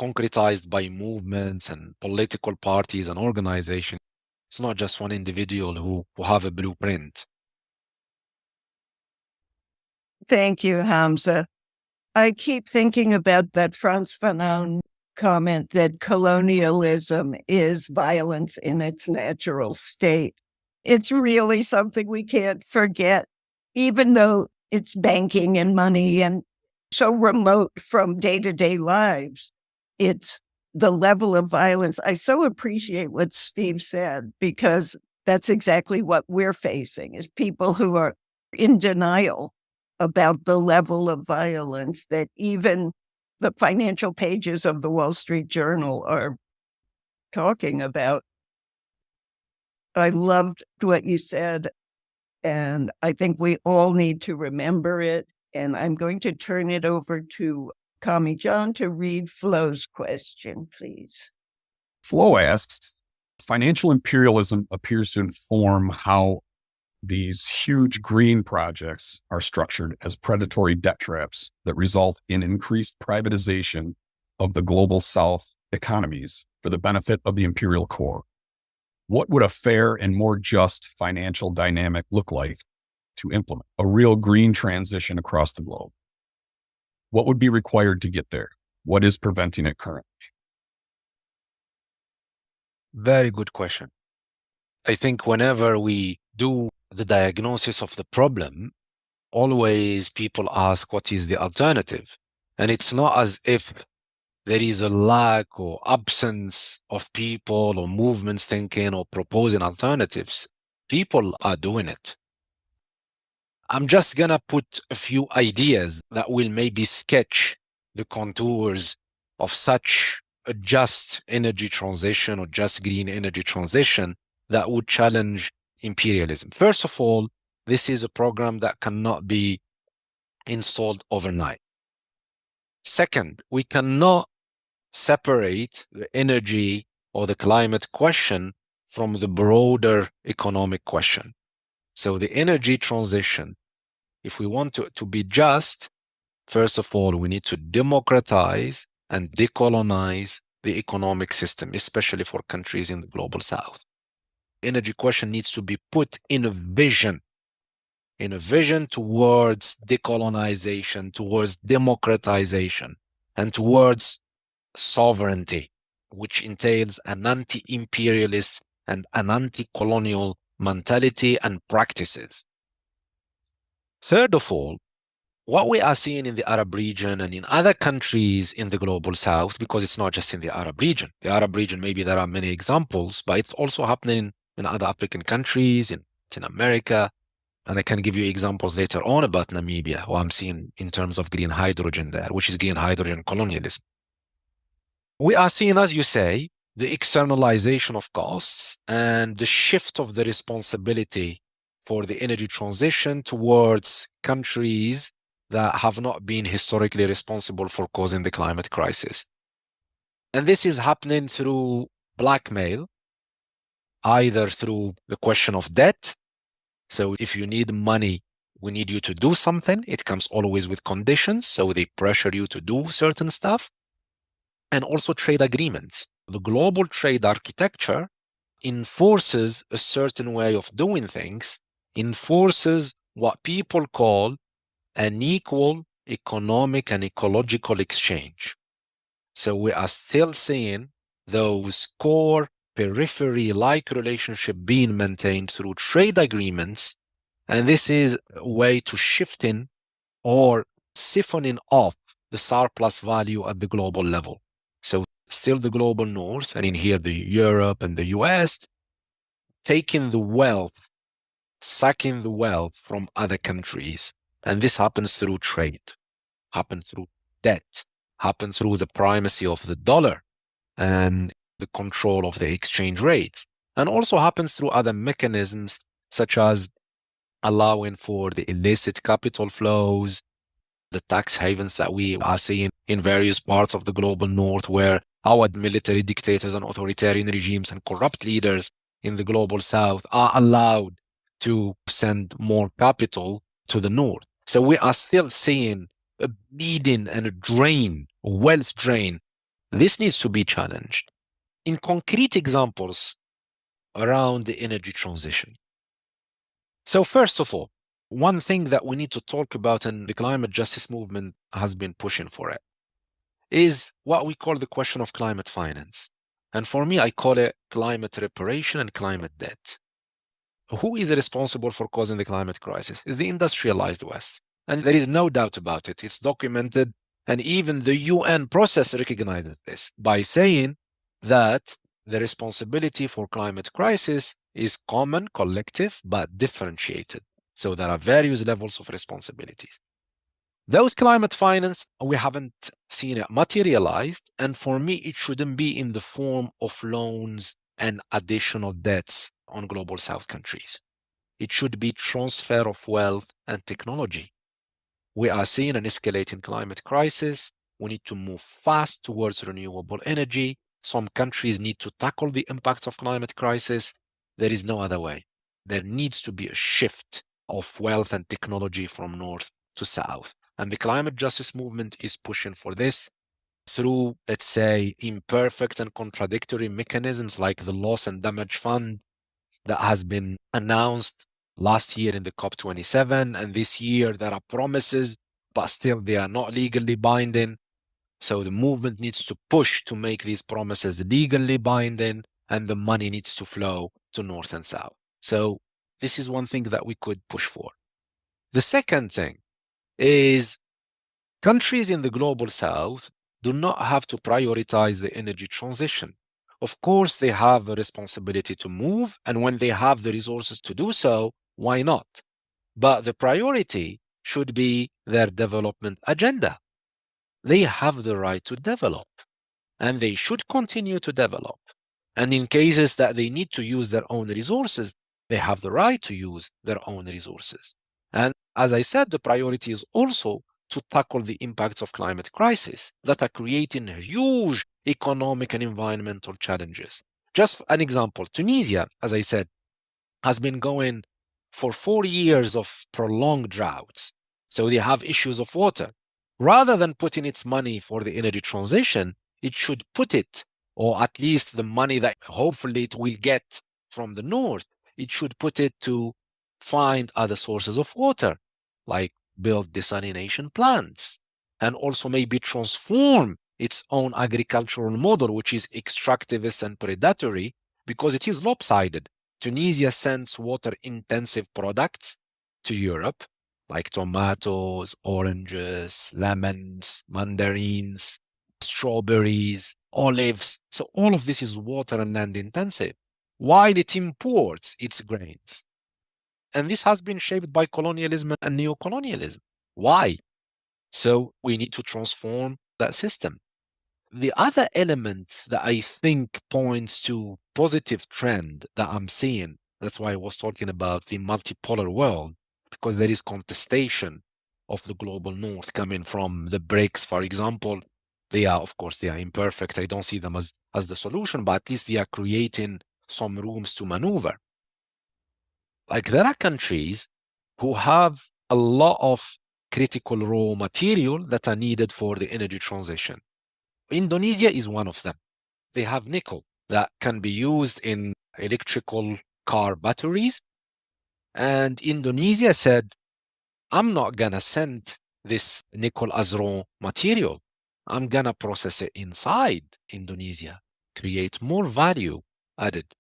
concretized by movements and political parties and organizations. It's not just one individual who have a blueprint. Thank you, Hamza. I keep thinking about that Frantz Fanon comment that colonialism is violence in its natural state. It's really something we can't forget, even though it's banking and money and so remote from day-to-day lives. It's the level of violence. I so appreciate what Steve said, because that's exactly what we're facing, is people who are in denial about the level of violence that even the financial pages of the Wall Street Journal are talking about. I loved what you said, and I think we all need to remember it. And I'm going to turn it over to Kami John to read Flo's question, please. Flo asks, financial imperialism appears to inform how These huge green projects are structured as predatory debt traps that result in increased privatization of the global South economies for the benefit of the imperial core. What would a fair and more just financial dynamic look like to implement a real green transition across the globe? What would be required to get there? What is preventing it currently? Very good question. I think whenever we do the diagnosis of the problem, always people ask, what is the alternative? And it's not as if there is a lack or absence of people or movements thinking or proposing alternatives. People are doing it. I'm just going to put a few ideas that will maybe sketch the contours of such a just energy transition or just green energy transition that would challenge imperialism. First of all, this is a program that cannot be installed overnight. Second, we cannot separate the energy or the climate question from the broader economic question. So the energy transition, if we want to be just, first of all, we need to democratize and decolonize the economic system, especially for countries in the global South. Energy question needs to be put in a vision towards decolonization, towards democratization, and towards sovereignty, which entails an anti-imperialist and an anti-colonial mentality and practices. Third of all, what we are seeing in the Arab region and in other countries in the global South, because it's not just in the Arab region. The Arab region, maybe there are many examples, but it's also happening in other African countries, in Latin America. And I can give you examples later on about Namibia, what I'm seeing in terms of green hydrogen there, which is green hydrogen colonialism. We are seeing, as you say, the externalization of costs and the shift of the responsibility for the energy transition towards countries that have not been historically responsible for causing the climate crisis. And this is happening through blackmail, either through the question of debt. So if you need money, we need you to do something. It comes always with conditions. So they pressure you to do certain stuff. And also trade agreements. The global trade architecture enforces a certain way of doing things, enforces what people call an equal economic and ecological exchange. So we are still seeing those core periphery-like relationships being maintained through trade agreements, and this is a way to shifting or siphoning off the surplus value at the global level. So still the global north, and in here the Europe and the US, taking the wealth, sucking the wealth from other countries. And this happens through trade, happens through debt, happens through the primacy of the dollar and the control of the exchange rates, and also happens through other mechanisms such as allowing for the illicit capital flows, the tax havens that we are seeing in various parts of the global north, where our military dictators and authoritarian regimes and corrupt leaders in the global south are allowed to send more capital to the north. So we are still seeing a bleeding and a drain, a wealth drain. This needs to be challenged. In concrete examples around the energy transition. So first of all, one thing that we need to talk about, and the climate justice movement has been pushing for it, is what we call the question of climate finance. And for me, I call it climate reparation and climate debt. Who is responsible for causing the climate crisis? Is the industrialized West. And there is no doubt about it. It's documented. And even the UN process recognizes this by saying that the responsibility for climate crisis is common, collective, but differentiated. So there are various levels of responsibilities. Those climate finance, we haven't seen it materialized. And for me, it shouldn't be in the form of loans and additional debts on global South countries. It should be transfer of wealth and technology. We are seeing an escalating climate crisis. We need to move fast towards renewable energy. Some countries need to tackle the impacts of climate crisis. There is no other way. there needs to be a shift of wealth and technology from north to south. And the climate justice movement is pushing for this through, let's say, imperfect and contradictory mechanisms like the loss and damage fund that has been announced last year in the COP27. And this year there are promises, but still they are not legally binding. So the movement needs to push to make these promises legally binding, and the money needs to flow to north and south. So this is one thing that we could push for. The second thing is countries in the global south do not have to prioritize the energy transition. Of course, they have a responsibility to move, and when they have the resources to do so, why not? But the priority should be their development agenda. They have the right to develop, and they should continue to develop. And in cases that they need to use their own resources, they have the right to use their own resources. And as I said, the priority is also to tackle the impacts of climate crisis that are creating huge economic and environmental challenges. Just an example, Tunisia, as I said, has been going for 4 years of prolonged droughts. So they have issues of water. Rather than putting its money for the energy transition, it should put it, or at least the money that hopefully it will get from the north, it should put it to find other sources of water, like build desalination plants, and also maybe transform its own agricultural model, which is extractivist and predatory, because it is lopsided. Tunisia sends water-intensive products to Europe, like tomatoes, oranges, lemons, mandarins, strawberries, olives. So all of this is water and land intensive, while it imports its grains. And this has been shaped by colonialism and neocolonialism. Why? So we need to transform that system. The other element that I think points to positive trend that I'm seeing, that's why I was talking about the multipolar world, because there is contestation of the global north coming from the BRICS, for example. They are, of course, they are imperfect. I don't see them as the solution, but at least they are creating some rooms to maneuver. Like there are countries who have a lot of critical raw material that are needed for the energy transition. Indonesia is one of them. They have nickel that can be used in electrical car batteries. And Indonesia said, I'm not going to send this nickel as raw material. I'm going to process it inside Indonesia, create more value added,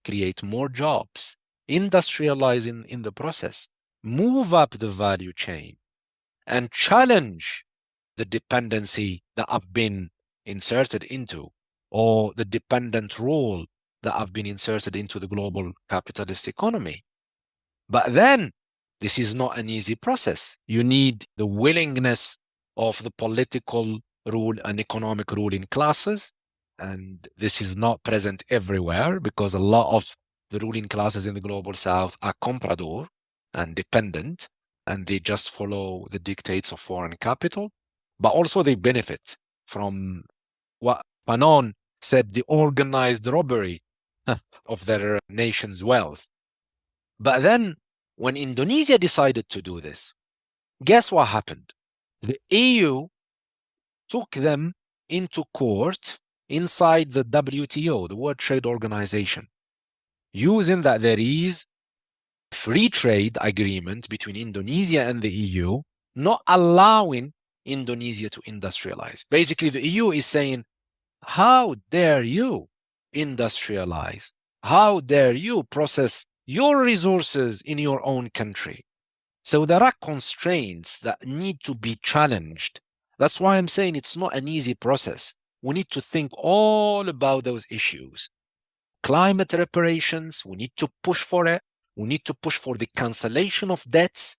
create more jobs, industrializing in the process, move up the value chain, and challenge the dependency that I've been inserted into, or the dependent role that I've been inserted into the global capitalist economy. But then this is not an easy process. You need the willingness of the political rule and economic ruling classes. And this is not present everywhere because a lot of the ruling classes in the global south are comprador and dependent, and they just follow the dictates of foreign capital. But also they benefit from what Fanon said, the organized robbery of their nation's wealth. But then when Indonesia decided to do this, guess what happened? The EU took them into court inside the WTO, the World Trade Organization, using that there is free trade agreement between Indonesia and the EU, not allowing Indonesia to industrialize. Basically, the EU is saying, how dare you industrialize? How dare you process your resources in your own country? So there are constraints that need to be challenged. That's why I'm saying it's not an easy process. We need to think all about those issues. Climate reparations, we need to push for it. We need to push for the cancellation of debts,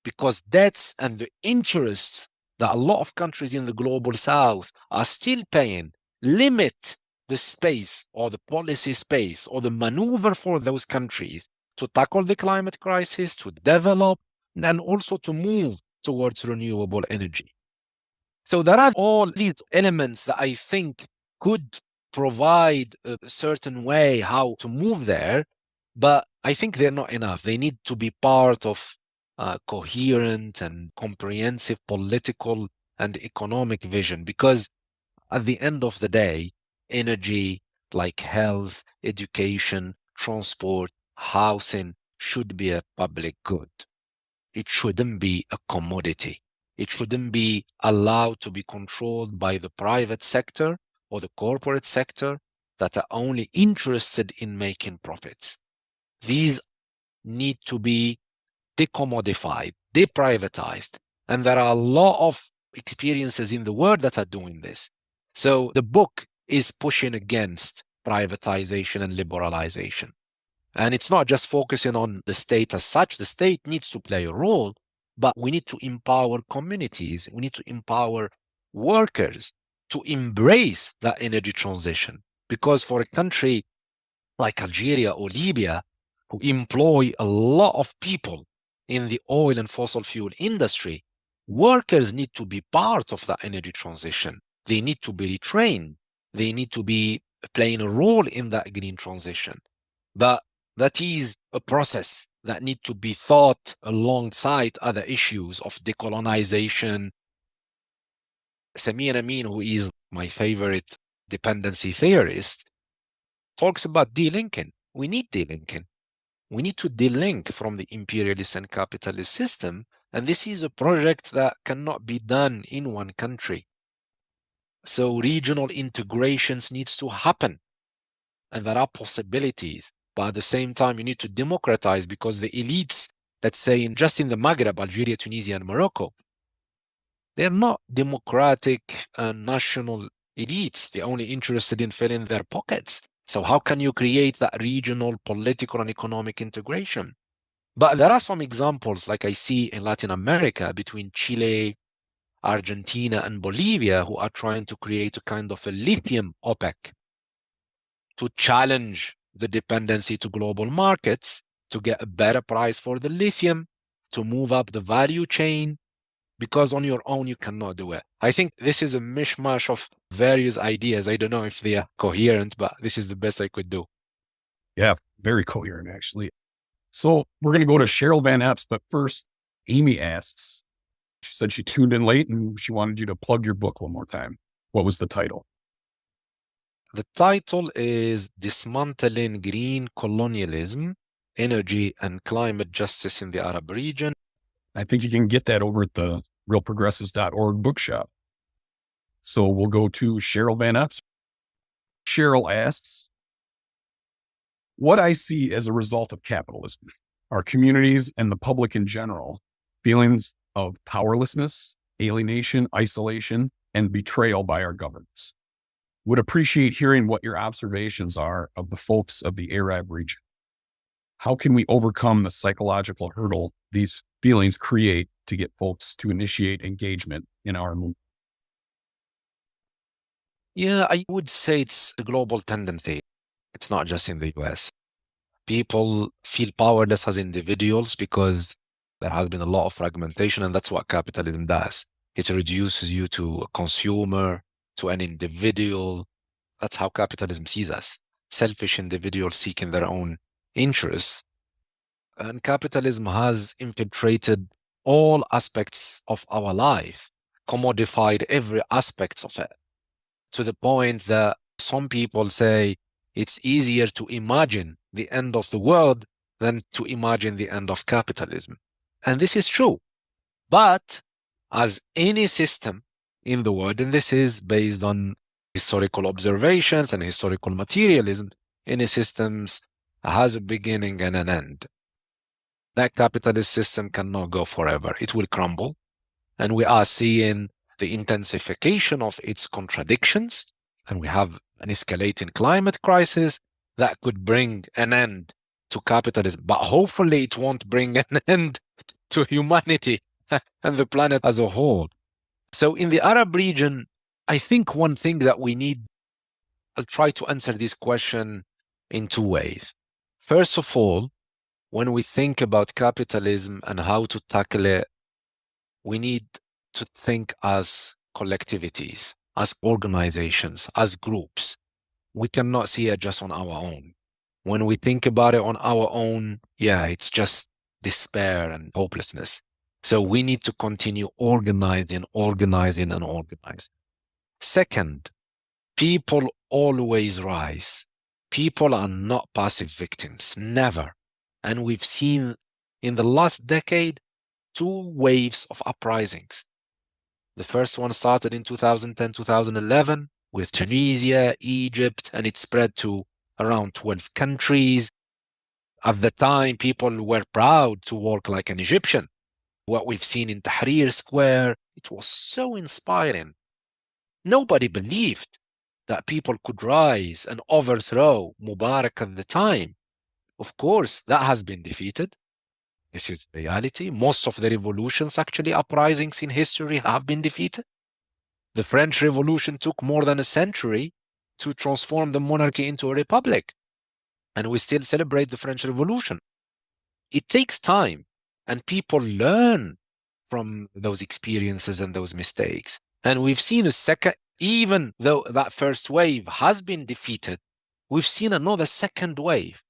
because debts and the interests that a lot of countries in the global south are still paying limit the space or the policy space or the maneuver for those countries to tackle the climate crisis, to develop, and also to move towards renewable energy. So there are all these elements that I think could provide a certain way how to move there. But I think they're not enough. They need to be part of a coherent and comprehensive political and economic vision, because at the end of the day, energy like health, education, transport, housing should be a public good. It shouldn't be a commodity. It shouldn't be allowed to be controlled by the private sector or the corporate sector that are only interested in making profits. These need to be decommodified, deprivatized. And there are a lot of experiences in the world that are doing this. So the book is pushing against privatization and liberalization. And it's not just focusing on the state as such. The state needs to play a role, but we need to empower communities. We need to empower workers to embrace that energy transition. Because for a country like Algeria or Libya, who employ a lot of people in the oil and fossil fuel industry, workers need to be part of that energy transition. They need to be retrained. They need to be playing a role in that green transition. But that is a process that needs to be thought alongside other issues of decolonization. Samir Amin, who is my favorite dependency theorist, talks about delinking. We need delinking. We need to delink from the imperialist and capitalist system. And this is a project that cannot be done in one country. So regional integrations needs to happen. And there are possibilities. But at the same time, you need to democratize, because the elites, let's say just in the Maghreb, Algeria, Tunisia, and Morocco, they're not democratic national elites. They're only interested in filling their pockets. So how can you create that regional political and economic integration? But there are some examples, like I see in Latin America, between Chile, Argentina, and Bolivia, who are trying to create a kind of a lithium OPEC to challenge the dependency to global markets, to get a better price for the lithium, to move up the value chain, because on your own you cannot do it. I think this is a mishmash of various ideas. I don't know if they are coherent, but this is the best I could do. Yeah, very coherent, actually. So we're going to go to Cheryl Van Epps, but first, Amy asks, she said she tuned in late and she wanted you to plug your book one more time. What was the title? The title is Dismantling Green Colonialism, Energy and Climate Justice in the Arab Region. I think you can get that over at the realprogressives.org bookshop. So we'll go to Cheryl Van Epps. Cheryl asks, what I see as a result of capitalism are communities and the public in general, feelings of powerlessness, alienation, isolation, and betrayal by our governments. Would appreciate hearing what your observations are of the folks of the Arab region. How can we overcome the psychological hurdle these feelings create to get folks to initiate engagement in our movement? Yeah, I would say it's a global tendency. It's not just in the US. People feel powerless as individuals because there has been a lot of fragmentation, and that's what capitalism does. It reduces you to a consumer, to an individual. That's how capitalism sees us. Selfish individuals seeking their own interests. And capitalism has infiltrated all aspects of our life, commodified every aspect of it, to the point that some people say it's easier to imagine the end of the world than to imagine the end of capitalism. And this is true. But as any system in the world, and this is based on historical observations and historical materialism, any systems has a beginning and an end. That capitalist system cannot go forever. It will crumble. And we are seeing the intensification of its contradictions. And we have an escalating climate crisis that could bring an end to capitalism. But hopefully it won't bring an end to humanity and the planet as a whole. So in the Arab region, I think one thing that we need, I'll try to answer this question in two ways. First of all, when we think about capitalism and how to tackle it, we need to think as collectivities, as organizations, as groups. We cannot see it just on our own. When we think about it on our own, yeah, it's just despair and hopelessness. So we need to continue organizing. Second, people always rise. People are not passive victims, never. And we've seen in the last decade 2 waves of uprisings. The first one started in 2010, 2011 with Tunisia, Egypt, and it spread to around 12 countries. At the time, people were proud to walk like an Egyptian. What we've seen in Tahrir Square, it was so inspiring. Nobody believed that people could rise and overthrow Mubarak at the time. Of course, that has been defeated. This is reality. Most of the revolutions, actually, uprisings in history have been defeated. The French Revolution took more than a century to transform the monarchy into a republic. And we still celebrate the French Revolution. It takes time, and people learn from those experiences and those mistakes. And we've seen a second, even though that first wave has been defeated, we've seen another second wave.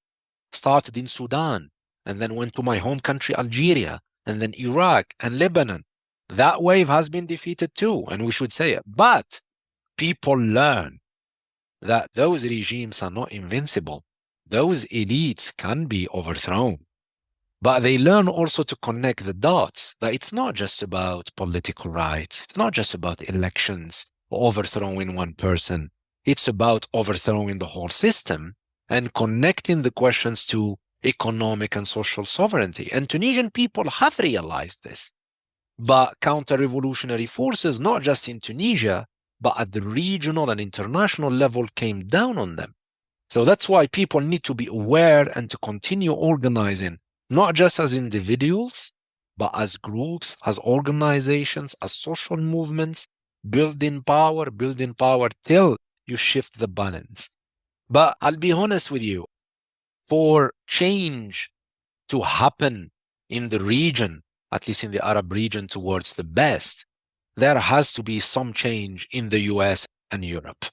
Started in Sudan, and then went to my home country, Algeria, and then Iraq and Lebanon. That wave has been defeated too, and we should say it. But people learn that those regimes are not invincible. Those elites can be overthrown. But they learn also to connect the dots, that it's not just about political rights. It's not just about elections or overthrowing one person. It's about overthrowing the whole system and connecting the questions to economic and social sovereignty. And Tunisian people have realized this. But counter-revolutionary forces, not just in Tunisia, but at the regional and international level, came down on them. So that's why people need to be aware and to continue organizing, not just as individuals, but as groups, as organizations, as social movements, building power till you shift the balance. But I'll be honest with you, for change to happen in the region, at least in the Arab region, towards the best, there has to be some change in the US and Europe.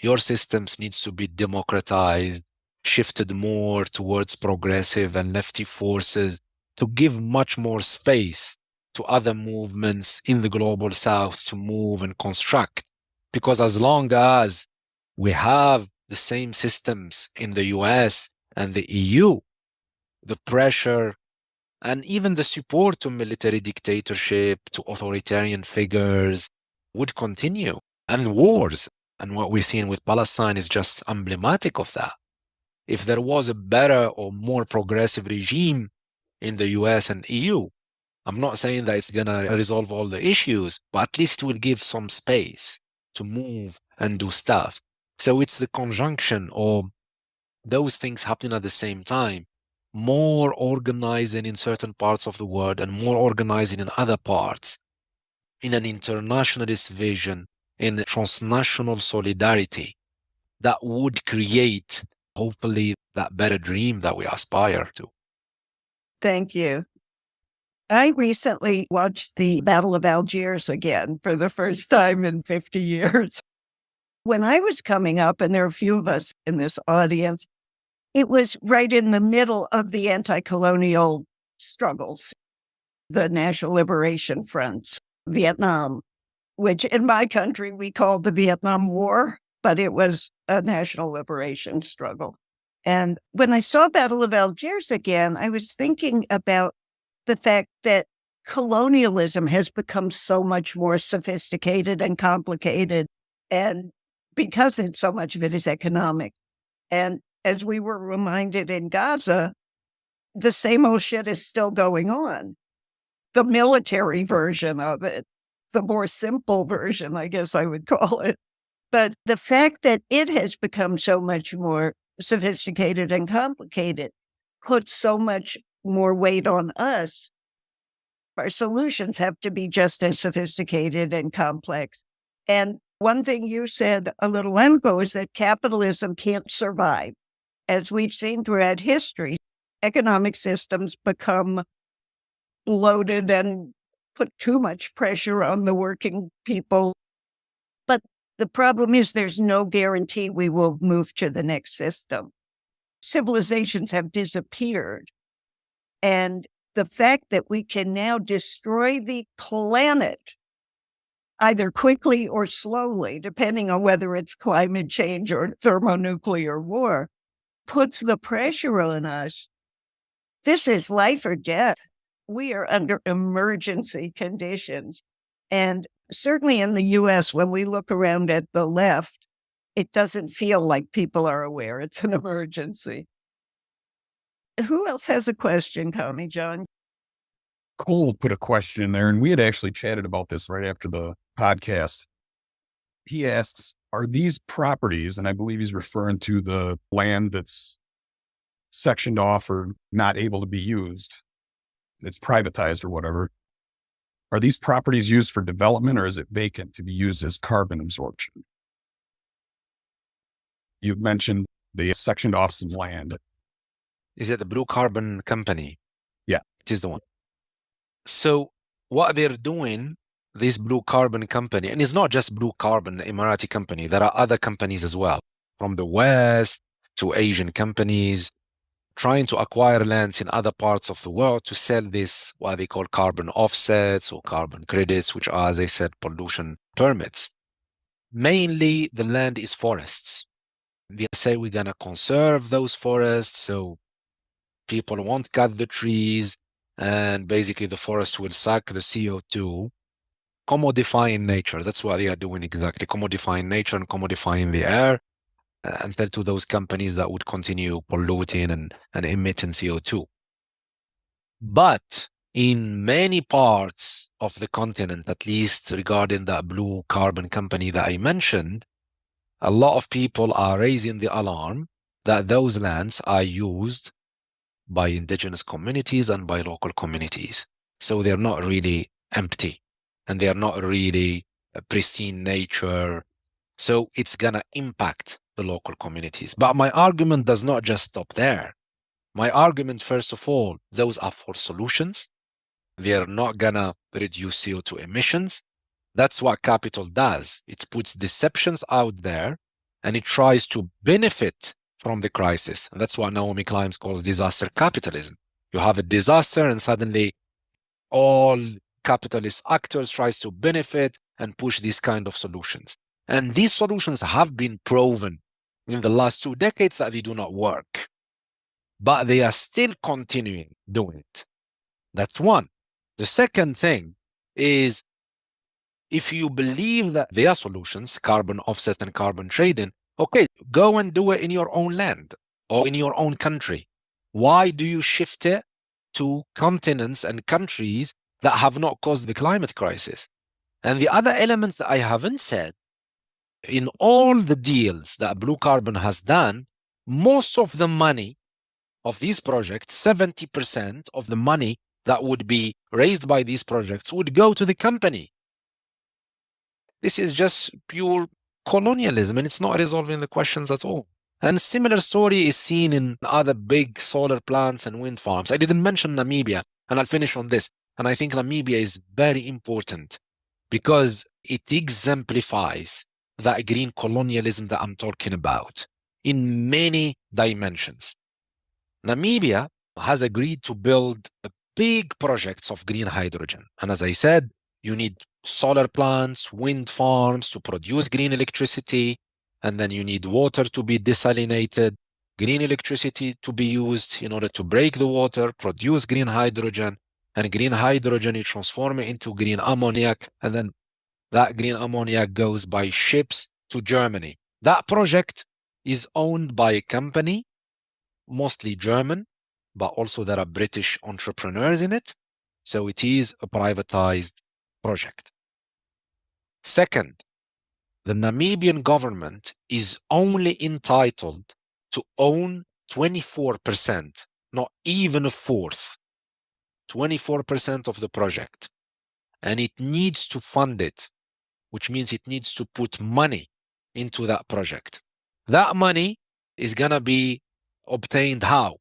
Your systems needs to be democratized, shifted more towards progressive and lefty forces to give much more space to other movements in the global south to move and construct. Because as long as we have the same systems in the US and the EU, the pressure and even the support to military dictatorship, to authoritarian figures would continue, and wars. And what we're seeing with Palestine is just emblematic of that. If there was a better or more progressive regime in the US and EU, I'm not saying that it's going to resolve all the issues, but at least it will give some space to move and do stuff. So it's the conjunction of those things happening at the same time, more organizing in certain parts of the world and more organizing in other parts, in an internationalist vision, in transnational solidarity that would create, hopefully, that better dream that we aspire to. Thank you. I recently watched the Battle of Algiers again for the first time in 50 years. When I was coming up, and there are a few of us in this audience, it was right in the middle of the anti-colonial struggles, the National Liberation Fronts, Vietnam, which in my country we called the Vietnam War, but it was a national liberation struggle. And when I saw Battle of Algiers again, I was thinking about the fact that colonialism has become so much more sophisticated and complicated, and because so much of it is economic. And as we were reminded in Gaza, the same old shit is still going on. The military version of it, the more simple version, I guess I would call it. But the fact that it has become so much more sophisticated and complicated puts so much more weight on us. Our solutions have to be just as sophisticated and complex. And one thing you said a little while ago is that capitalism can't survive. As we've seen throughout history, economic systems become bloated and put too much pressure on the working people. But the problem is there's no guarantee we will move to the next system. civilizations have disappeared. And the fact that we can now destroy the planet, either quickly or slowly, depending on whether it's climate change or thermonuclear war, puts the pressure on us. This is life or death. We are under emergency conditions. And certainly in the US, when we look around at the left, it doesn't feel like people are aware it's an emergency. Who else has a question, Tommy John? Cole put a question in there, and we had actually chatted about this right after the podcast. He asks, are these properties, and I believe he's referring to the land that's sectioned off or not able to be used, it's privatized or whatever, are these properties used for development, or is it vacant to be used as carbon absorption? You've mentioned they sectioned off some land. Is it the Blue Carbon Company? Yeah. It is the one. So what they're doing, this Blue Carbon Company, and it's not just Blue Carbon, the Emirati company, there are other companies as well, from the West to Asian companies, trying to acquire lands in other parts of the world to sell this, what they call carbon offsets or carbon credits, which are, as I said, pollution permits. Mainly the land is forests. They say we're going to conserve those forests, so people won't cut the trees, and basically the forest will suck the CO2, commodifying nature. That's what they are doing exactly, commodifying nature and commodifying the air, and sell to those companies that would continue polluting and emitting CO2. But in many parts of the continent, at least regarding that Blue Carbon Company that I mentioned, a lot of people are raising the alarm that those lands are used by indigenous communities and by local communities. So they're not really empty, and they are not really a pristine nature. So it's going to impact the local communities. But my argument does not just stop there. My argument, first of all, those are for solutions. They are not going to reduce CO2 emissions. That's what capital does. It puts deceptions out there, and it tries to benefit from the crisis. And that's what Naomi Klein calls disaster capitalism. You have a disaster, and suddenly all capitalist actors tries to benefit and push these kind of solutions. And these solutions have been proven in the last 2 decades that they do not work. But they are still continuing doing it. That's one. The second thing is, if you believe that there are solutions, carbon offset and carbon trading, okay, go and do it in your own land or in your own country. Why do you shift it to continents and countries that have not caused the climate crisis? And the other elements that I haven't said, in all the deals that Blue Carbon has done, most of the money of these projects, 70% of the money that would be raised by these projects would go to the company. This is just pure colonialism, and it's not resolving the questions at all. And similar story is seen in other big solar plants and wind farms. I didn't mention Namibia, and I'll finish on this. And I think Namibia is very important because it exemplifies that green colonialism that I'm talking about in many dimensions. Namibia has agreed to build big projects of green hydrogen. And as I said, you need solar plants, wind farms to produce green electricity, and then you need water to be desalinated, green electricity to be used in order to break the water, produce green hydrogen, and green hydrogen you transform it into green ammoniac, and then that green ammoniac goes by ships to Germany. That project is owned by a company, mostly German, but also there are British entrepreneurs in it. So it is a privatized project. Second, the Namibian government is only entitled to own 24%, not even a fourth, 24% of the project. And it needs to fund it, which means it needs to put money into that project. That money is going to be obtained how?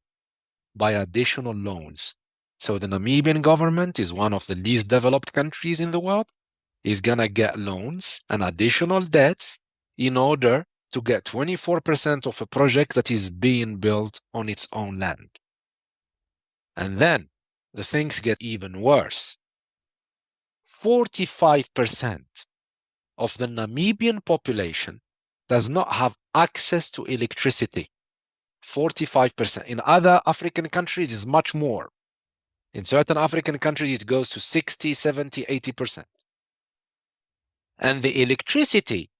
By additional loans. So the Namibian government is one of the least developed countries in the world, is going to get loans and additional debts in order to get 24% of a project that is being built on its own land. And then the things get even worse. 45% of the Namibian population does not have access to electricity. 45%. In other African countries, is much more. In certain African countries, it goes to 60, 70, 80%. And the electricity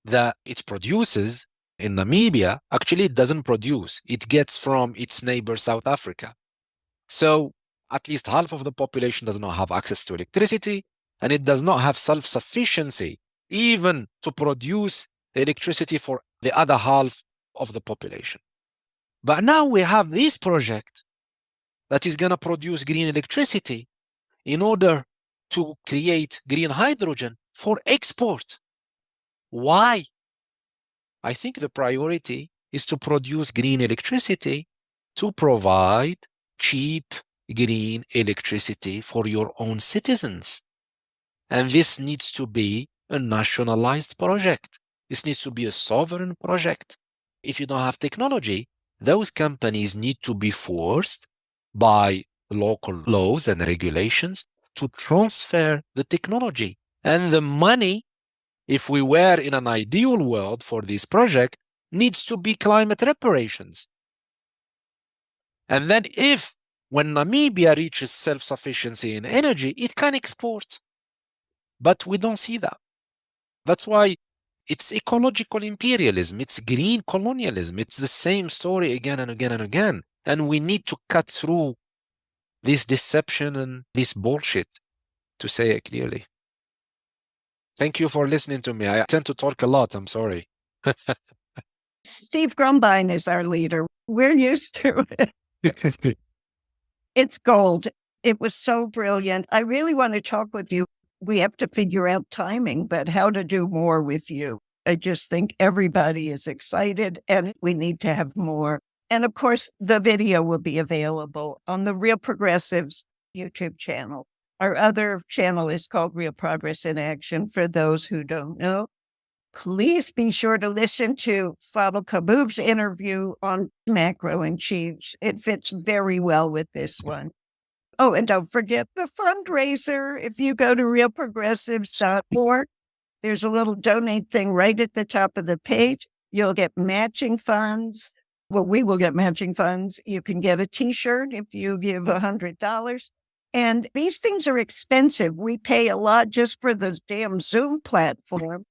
that it produces in Namibia, actually it doesn't produce. It gets from its neighbor, South Africa. So at least half of the population does not have access to electricity, and it does not have self-sufficiency even to produce the electricity for the other half of the population. But now we have this project that is going to produce green electricity in order to create green hydrogen for export. Why? I think the priority is to produce green electricity to provide cheap green electricity for your own citizens. And this needs to be a nationalized project. This needs to be a sovereign project. If you don't have technology, those companies need to be forced by local laws and regulations to transfer the technology. And the money, if we were in an ideal world for this project, needs to be climate reparations. And then when Namibia reaches self-sufficiency in energy, it can export. But we don't see that. That's why it's ecological imperialism. It's green colonialism. It's the same story again and again and again. And we need to cut through this deception and this bullshit to say it clearly. Thank you for listening to me. I tend to talk a lot. I'm sorry. Steve Grumbine is our leader. We're used to it. It's gold. It was so brilliant. I really want to talk with you. We have to figure out timing, but how to do more with you. I just think everybody is excited and we need to have more. And of course, the video will be available on the Real Progressives YouTube channel. Our other channel is called Real Progress in Action for those who don't know. Please be sure to listen to Fadl Kaboob's interview on Macro and Cheese. It fits very well with this one. Oh, and don't forget the fundraiser. If you go to realprogressives.org, there's a little donate thing right at the top of the page. You'll get matching funds. Well, we will get matching funds. You can get a T-shirt if you give $100. And these things are expensive. We pay a lot just for this damn Zoom platform,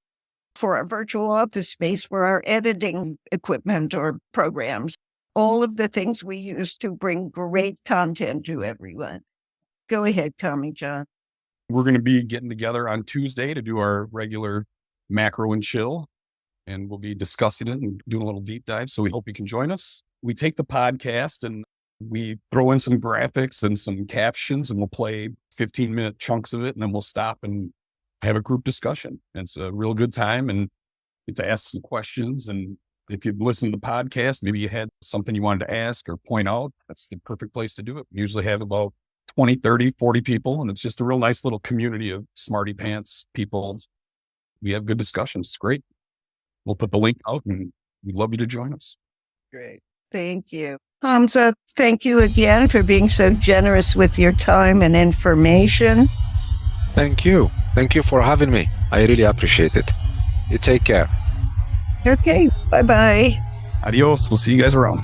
for our virtual office space, for our editing equipment or programs, all of the things we use to bring great content to everyone. Go ahead, Tommy John. We're going to be getting together on Tuesday to do our regular macro and chill, and we'll be discussing it and doing a little deep dive. So we hope you can join us. We take the podcast and we throw in some graphics and some captions, and we'll play 15-minute chunks of it, and then we'll stop and have a group discussion. And it's a real good time, and get to ask some questions. And if you've listened to the podcast, maybe you had something you wanted to ask or point out, that's the perfect place to do it. We usually have about 20, 30, 40 people, and it's just a real nice little community of smarty pants people. We have good discussions. It's great. We'll put the link out, and we'd love you to join us. Great. Thank you. Hamza, thank you again for being so generous with your time and information. Thank you. Thank you for having me. I really appreciate it. You take care. Okay. Bye-bye. Adios. We'll see you guys around.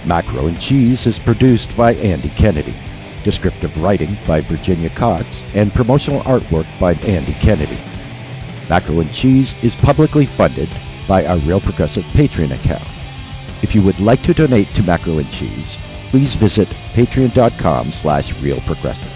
Macro and Cheese is produced by Andy Kennedy. Descriptive writing by Virginia Cox and promotional artwork by Andy Kennedy. Macro and Cheese is publicly funded by our Real Progressive Patreon account. If you would like to donate to Macro and Cheese, please visit patreon.com/realprogressive.